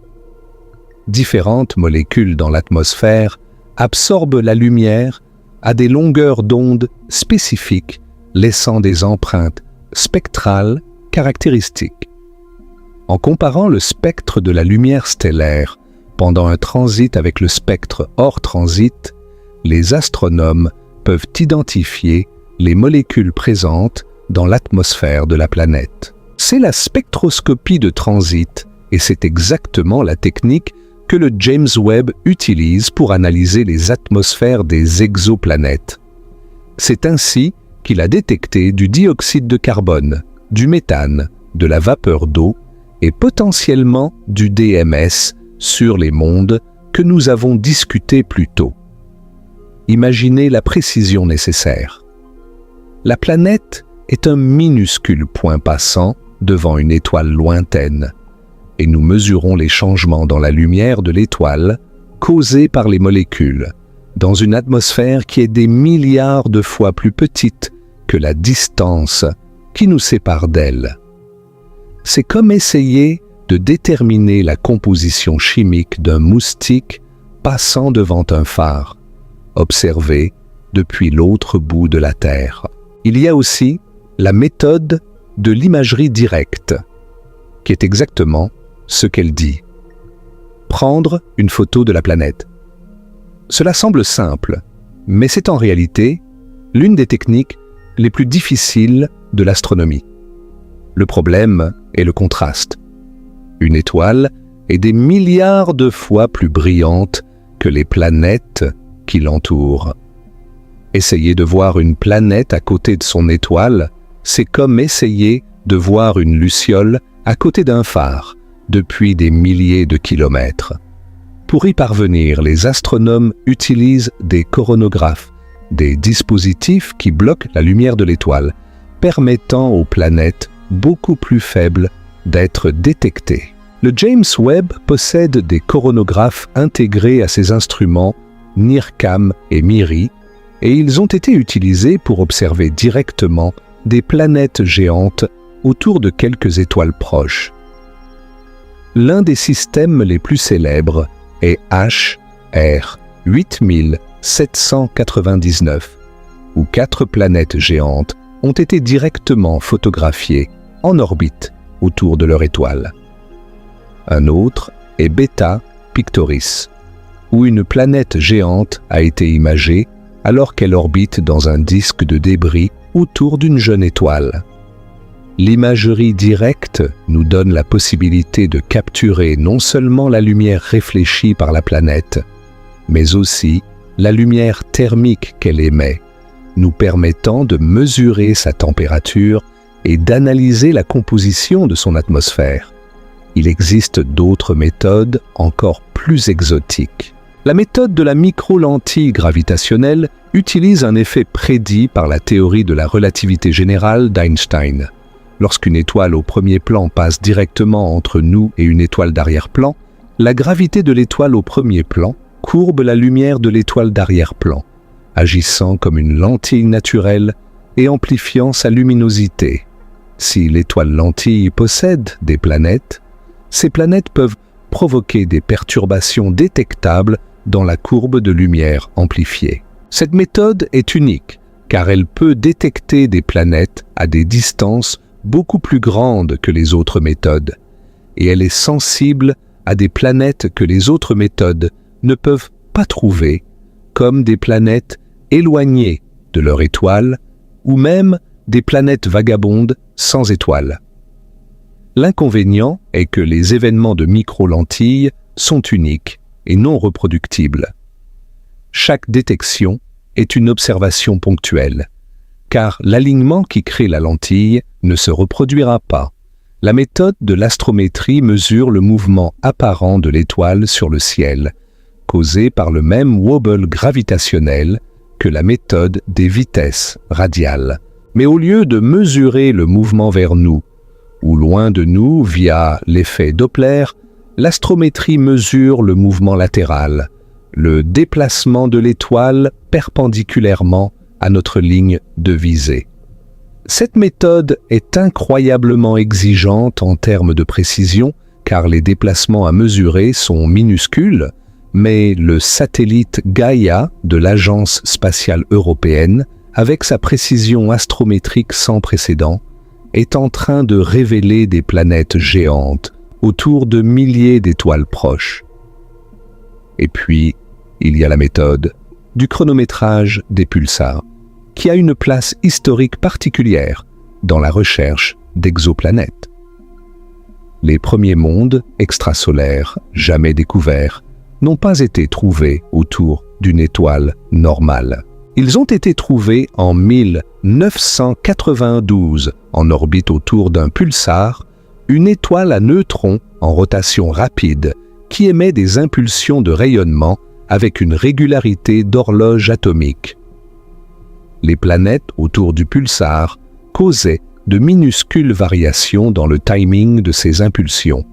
Différentes molécules dans l'atmosphère absorbent la lumière à des longueurs d'onde spécifiques, laissant des empreintes spectrales caractéristiques. En comparant le spectre de la lumière stellaire pendant un transit avec le spectre hors transit, les astronomes peuvent identifier les molécules présentes dans l'atmosphère de la planète. C'est la spectroscopie de transit et c'est exactement la technique que le James Webb utilise pour analyser les atmosphères des exoplanètes. C'est ainsi qu'il a détecté du dioxyde de carbone, du méthane, de la vapeur d'eau et potentiellement du DMS sur les mondes que nous avons discutés plus tôt. Imaginez la précision nécessaire. La planète est un minuscule point passant devant une étoile lointaine, et nous mesurons les changements dans la lumière de l'étoile causés par les molécules, dans une atmosphère qui est des milliards de fois plus petite que la distance qui nous sépare d'elle. C'est comme essayer de déterminer la composition chimique d'un moustique passant devant un phare, observé depuis l'autre bout de la Terre. Il y a aussi la méthode de l'imagerie directe, qui est exactement ce qu'elle dit. Prendre une photo de la planète. Cela semble simple, mais c'est en réalité l'une des techniques les plus difficiles de l'astronomie. Le problème est le contraste. Une étoile est des milliards de fois plus brillante que les planètes qui l'entourent. Essayer de voir une planète à côté de son étoile, c'est comme essayer de voir une luciole à côté d'un phare depuis des milliers de kilomètres. Pour y parvenir, les astronomes utilisent des coronographes, des dispositifs qui bloquent la lumière de l'étoile, permettant aux planètes beaucoup plus faibles d'être détectées. Le James Webb possède des coronographes intégrés à ses instruments NIRCam et MIRI, et ils ont été utilisés pour observer directement des planètes géantes autour de quelques étoiles proches. L'un des systèmes les plus célèbres est HR 8799, où 4 planètes géantes ont été directement photographiées en orbite autour de leur étoile. Un autre est Beta Pictoris, où une planète géante a été imagée alors qu'elle orbite dans un disque de débris autour d'une jeune étoile. L'imagerie directe nous donne la possibilité de capturer non seulement la lumière réfléchie par la planète, mais aussi la lumière thermique qu'elle émet, nous permettant de mesurer sa température et d'analyser la composition de son atmosphère. Il existe d'autres méthodes encore plus exotiques. La méthode de la micro-lentille gravitationnelle utilise un effet prédit par la théorie de la relativité générale d'Einstein. Lorsqu'une étoile au premier plan passe directement entre nous et une étoile d'arrière-plan, la gravité de l'étoile au premier plan courbe la lumière de l'étoile d'arrière-plan, agissant comme une lentille naturelle et amplifiant sa luminosité. Si l'étoile lentille possède des planètes, ces planètes peuvent provoquer des perturbations détectables dans la courbe de lumière amplifiée. Cette méthode est unique car elle peut détecter des planètes à des distances beaucoup plus grandes que les autres méthodes, et elle est sensible à des planètes que les autres méthodes ne peuvent pas trouver, comme des planètes éloignées de leur étoile ou même des planètes vagabondes sans étoile. L'inconvénient est que les événements de micro-lentilles sont uniques et non reproductibles. Chaque détection est une observation ponctuelle, car l'alignement qui crée la lentille ne se reproduira pas. La méthode de l'astrométrie mesure le mouvement apparent de l'étoile sur le ciel, causée par le même wobble gravitationnel que la méthode des vitesses radiales. Mais au lieu de mesurer le mouvement vers nous, ou loin de nous via l'effet Doppler, l'astrométrie mesure le mouvement latéral, le déplacement de l'étoile perpendiculairement à notre ligne de visée. Cette méthode est incroyablement exigeante en termes de précision, car les déplacements à mesurer sont minuscules, mais le satellite Gaïa de l'Agence spatiale européenne, avec sa précision astrométrique sans précédent, est en train de révéler des planètes géantes autour de milliers d'étoiles proches. Et puis, il y a la méthode du chronométrage des pulsars, qui a une place historique particulière dans la recherche d'exoplanètes. Les premiers mondes extrasolaires jamais découverts n'ont pas été trouvés autour d'une étoile normale. Ils ont été trouvés en 1992 en orbite autour d'un pulsar, une étoile à neutrons en rotation rapide qui émet des impulsions de rayonnement avec une régularité d'horloge atomique. Les planètes autour du pulsar causaient de minuscules variations dans le timing de ces impulsions,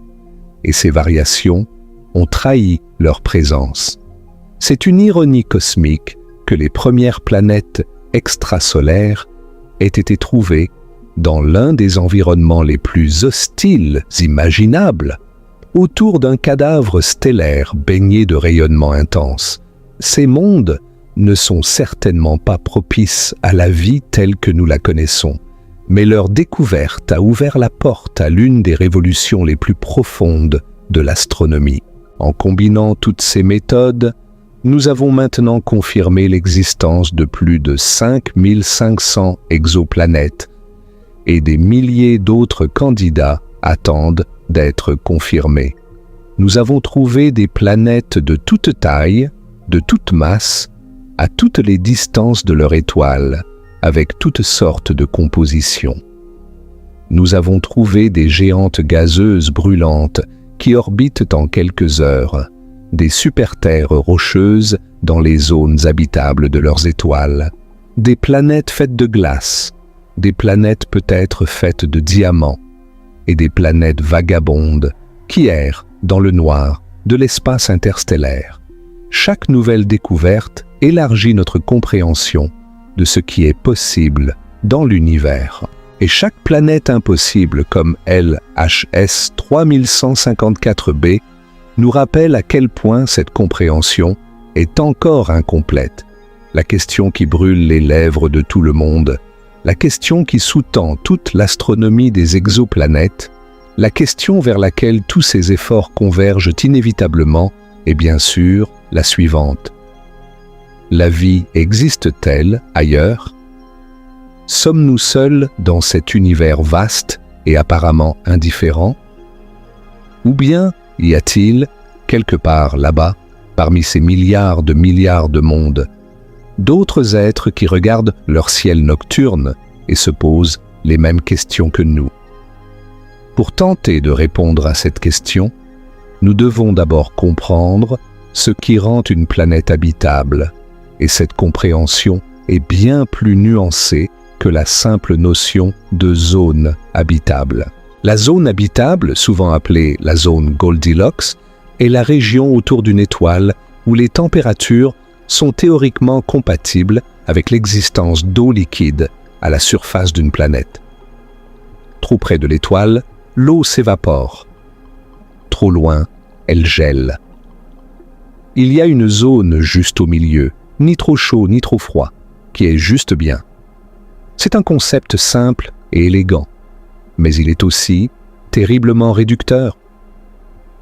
et ces variations ont trahi leur présence. C'est une ironie cosmique que les premières planètes extrasolaires aient été trouvées dans l'un des environnements les plus hostiles imaginables, autour d'un cadavre stellaire baigné de rayonnement intense. Ces mondes ne sont certainement pas propices à la vie telle que nous la connaissons, mais leur découverte a ouvert la porte à l'une des révolutions les plus profondes de l'astronomie. En combinant toutes ces méthodes, nous avons maintenant confirmé l'existence de plus de 5500 exoplanètes et des milliers d'autres candidats attendent d'être confirmés. Nous avons trouvé des planètes de toute taille, de toute masse, à toutes les distances de leur étoile, avec toutes sortes de compositions. Nous avons trouvé des géantes gazeuses brûlantes qui orbitent en quelques heures, des super-terres rocheuses dans les zones habitables de leurs étoiles, des planètes faites de glace, des planètes peut-être faites de diamants, et des planètes vagabondes qui errent dans le noir de l'espace interstellaire. Chaque nouvelle découverte élargit notre compréhension de ce qui est possible dans l'univers. Et chaque planète impossible comme LHS 3154b nous rappelle à quel point cette compréhension est encore incomplète. La question qui brûle les lèvres de tout le monde, la question qui sous-tend toute l'astronomie des exoplanètes, la question vers laquelle tous ces efforts convergent inévitablement est bien sûr la suivante. La vie existe-t-elle ailleurs ? Sommes-nous seuls dans cet univers vaste et apparemment indifférent ? Ou bien y a-t-il, quelque part là-bas, parmi ces milliards de mondes, d'autres êtres qui regardent leur ciel nocturne et se posent les mêmes questions que nous ? Pour tenter de répondre à cette question, nous devons d'abord comprendre ce qui rend une planète habitable, et cette compréhension est bien plus nuancée que la simple notion de zone habitable. La zone habitable, souvent appelée la zone Goldilocks, est la région autour d'une étoile où les températures sont théoriquement compatibles avec l'existence d'eau liquide à la surface d'une planète. Trop près de l'étoile, l'eau s'évapore. Trop loin, elle gèle. Il y a une zone juste au milieu, ni trop chaud ni trop froid, qui est juste bien. C'est un concept simple et élégant, mais il est aussi terriblement réducteur.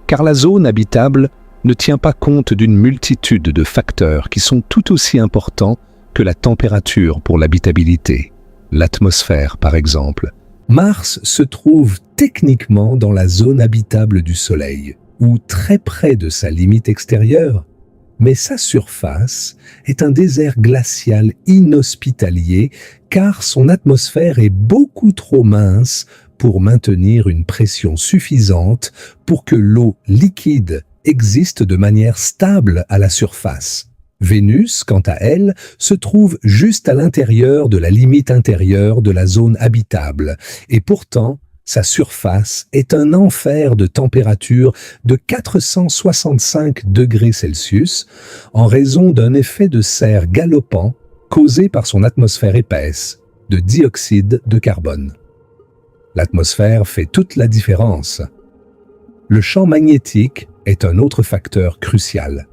Car la zone habitable ne tient pas compte d'une multitude de facteurs qui sont tout aussi importants que la température pour l'habitabilité. L'atmosphère, par exemple. Mars se trouve techniquement dans la zone habitable du Soleil, ou très près de sa limite extérieure, mais sa surface est un désert glacial inhospitalier car son atmosphère est beaucoup trop mince pour maintenir une pression suffisante pour que l'eau liquide existent de manière stable à la surface. Vénus, quant à elle, se trouve juste à l'intérieur de la limite intérieure de la zone habitable, et pourtant, sa surface est un enfer de température de 465 degrés Celsius en raison d'un effet de serre galopant causé par son atmosphère épaisse de dioxyde de carbone. L'atmosphère fait toute la différence. Le champ magnétique est un autre facteur crucial.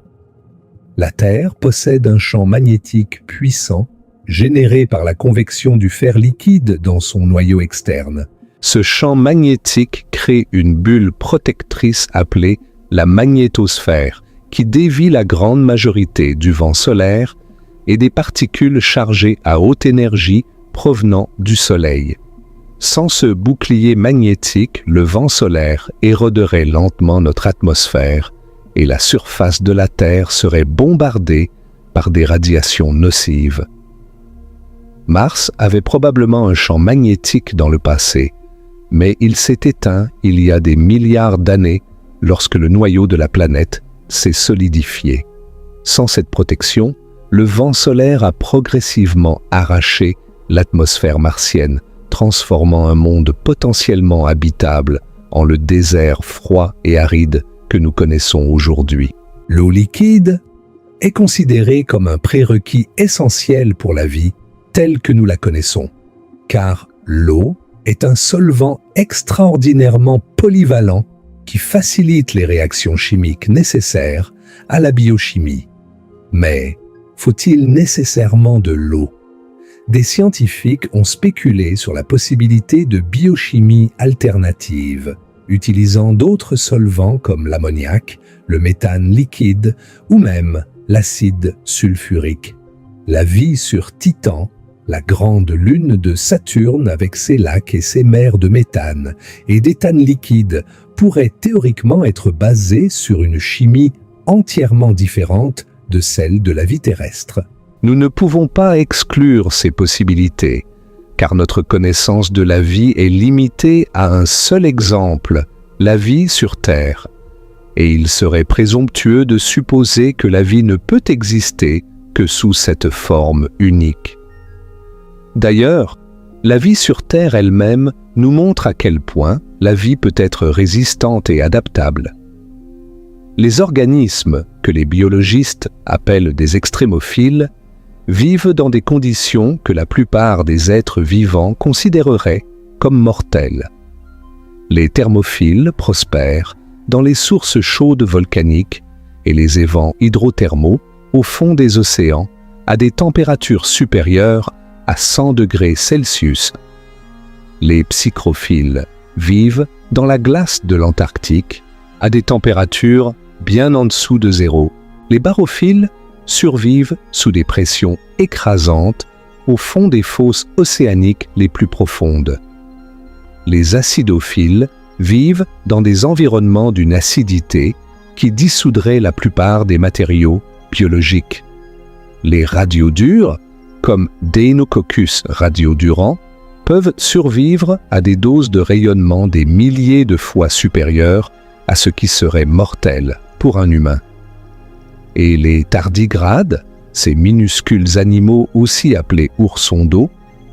La Terre possède un champ magnétique puissant généré par la convection du fer liquide dans son noyau externe. Ce champ magnétique crée une bulle protectrice appelée la magnétosphère, qui dévie la grande majorité du vent solaire et des particules chargées à haute énergie provenant du Soleil. Sans ce bouclier magnétique, le vent solaire éroderait lentement notre atmosphère et la surface de la Terre serait bombardée par des radiations nocives. Mars avait probablement un champ magnétique dans le passé, mais il s'est éteint il y a des milliards d'années lorsque le noyau de la planète s'est solidifié. Sans cette protection, le vent solaire a progressivement arraché l'atmosphère martienne, transformant un monde potentiellement habitable en le désert froid et aride que nous connaissons aujourd'hui. L'eau liquide est considérée comme un prérequis essentiel pour la vie telle que nous la connaissons, car l'eau est un solvant extraordinairement polyvalent qui facilite les réactions chimiques nécessaires à la biochimie. Mais faut-il nécessairement de l'eau? Des scientifiques ont spéculé sur la possibilité de biochimie alternative, utilisant d'autres solvants comme l'ammoniac, le méthane liquide ou même l'acide sulfurique. La vie sur Titan, la grande lune de Saturne avec ses lacs et ses mers de méthane et d'éthane liquide, pourrait théoriquement être basée sur une chimie entièrement différente de celle de la vie terrestre. Nous ne pouvons pas exclure ces possibilités, car notre connaissance de la vie est limitée à un seul exemple, la vie sur Terre. Et il serait présomptueux de supposer que la vie ne peut exister que sous cette forme unique. D'ailleurs, la vie sur Terre elle-même nous montre à quel point la vie peut être résistante et adaptable. Les organismes, que les biologistes appellent des extrémophiles, vivent dans des conditions que la plupart des êtres vivants considéreraient comme mortelles. Les thermophiles prospèrent dans les sources chaudes volcaniques et les évents hydrothermaux au fond des océans à des températures supérieures à 100 degrés Celsius. Les psychrophiles vivent dans la glace de l'Antarctique à des températures bien en dessous de zéro. Les barophiles survivent sous des pressions écrasantes au fond des fosses océaniques les plus profondes. Les acidophiles vivent dans des environnements d'une acidité qui dissoudrait la plupart des matériaux biologiques. Les radiodurs, comme Deinococcus radiodurans, peuvent survivre à des doses de rayonnement des milliers de fois supérieures à ce qui serait mortel pour un humain. Et les tardigrades, ces minuscules animaux aussi appelés oursons d'eau,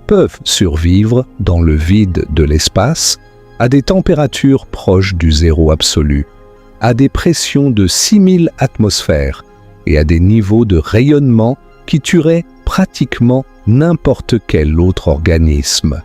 peuvent survivre dans le vide de l'espace à des températures proches du zéro absolu, à des pressions de 6000 atmosphères et à des niveaux de rayonnement qui tueraient pratiquement n'importe quel autre organisme.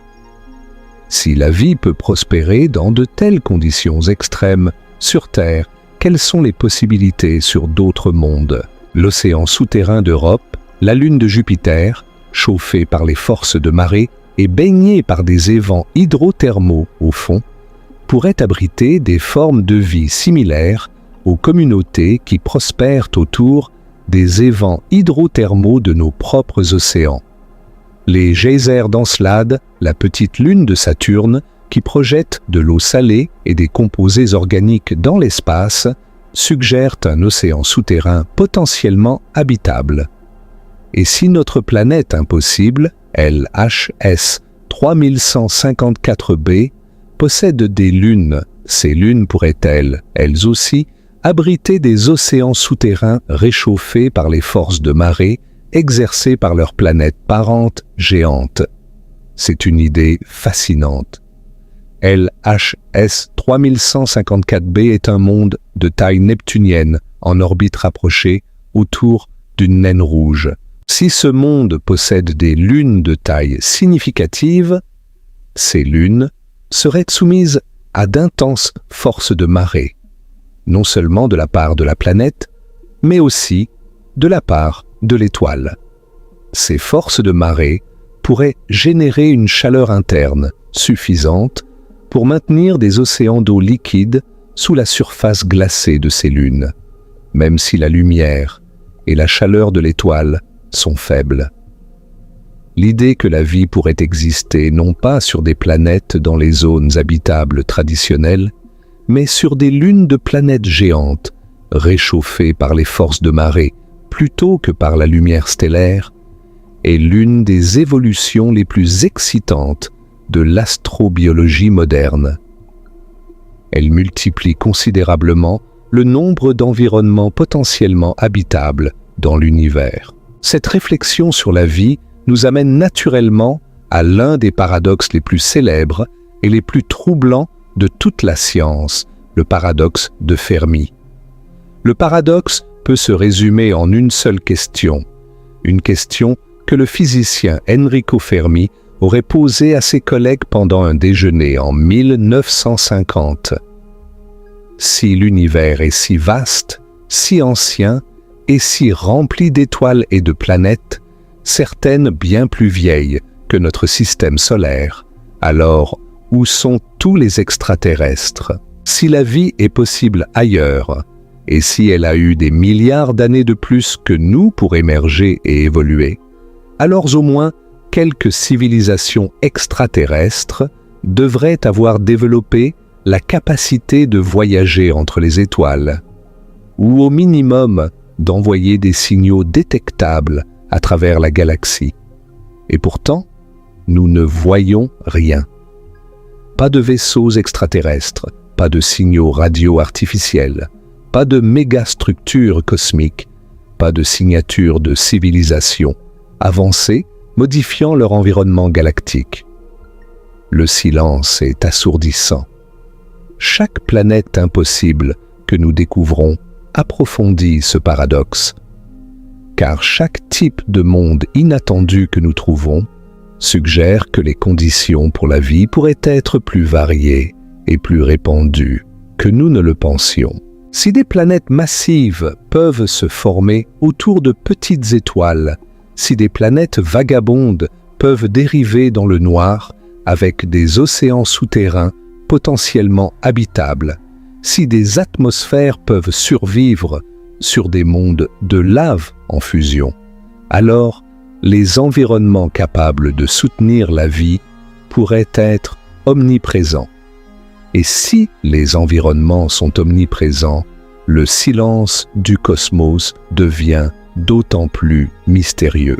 Si la vie peut prospérer dans de telles conditions extrêmes sur Terre, quelles sont les possibilités sur d'autres mondes? L'océan souterrain d'Europe, la lune de Jupiter, chauffée par les forces de marée et baignée par des évents hydrothermaux au fond, pourrait abriter des formes de vie similaires aux communautés qui prospèrent autour des évents hydrothermaux de nos propres océans. Les geysers d'Encelade, la petite lune de Saturne, qui projette de l'eau salée et des composés organiques dans l'espace, suggèrent un océan souterrain potentiellement habitable. Et si notre planète impossible, LHS 3154b, possède des lunes, ces lunes pourraient-elles, elles aussi, abriter des océans souterrains réchauffés par les forces de marée exercées par leurs planètes parentes géantes. C'est une idée fascinante. LHS 3154b est un monde de taille neptunienne en orbite rapprochée autour d'une naine rouge. Si ce monde possède des lunes de taille significative, ces lunes seraient soumises à d'intenses forces de marée, non seulement de la part de la planète, mais aussi de la part de l'étoile. Ces forces de marée pourraient générer une chaleur interne suffisante pour maintenir des océans d'eau liquide sous la surface glacée de ces lunes, même si la lumière et la chaleur de l'étoile sont faibles. L'idée que la vie pourrait exister non pas sur des planètes dans les zones habitables traditionnelles, mais sur des lunes de planètes géantes, réchauffées par les forces de marée plutôt que par la lumière stellaire, est l'une des évolutions les plus excitantes de l'astrobiologie moderne. Elle multiplie considérablement le nombre d'environnements potentiellement habitables dans l'univers. Cette réflexion sur la vie nous amène naturellement à l'un des paradoxes les plus célèbres et les plus troublants de toute la science, le paradoxe de Fermi. Le paradoxe peut se résumer en une seule question, une question que le physicien Enrico Fermi aurait posée à ses collègues pendant un déjeuner en 1950. Si l'univers est si vaste, si ancien et si rempli d'étoiles et de planètes, certaines bien plus vieilles que notre système solaire, alors où sont tous les extraterrestres? Si la vie est possible ailleurs, et si elle a eu des milliards d'années de plus que nous pour émerger et évoluer, alors au moins quelques civilisations extraterrestres devraient avoir développé la capacité de voyager entre les étoiles, ou au minimum d'envoyer des signaux détectables à travers la galaxie. Et pourtant, nous ne voyons rien. Pas de vaisseaux extraterrestres, pas de signaux radio artificiels, pas de mégastructures cosmiques, pas de signature de civilisation avancées modifiant leur environnement galactique. Le silence est assourdissant. Chaque planète impossible que nous découvrons approfondit ce paradoxe, car chaque type de monde inattendu que nous trouvons suggère que les conditions pour la vie pourraient être plus variées et plus répandues que nous ne le pensions. Si des planètes massives peuvent se former autour de petites étoiles, si des planètes vagabondes peuvent dériver dans le noir avec des océans souterrains potentiellement habitables, si des atmosphères peuvent survivre sur des mondes de lave en fusion, alors les environnements capables de soutenir la vie pourraient être omniprésents. Et si les environnements sont omniprésents, le silence du cosmos devient d'autant plus mystérieux.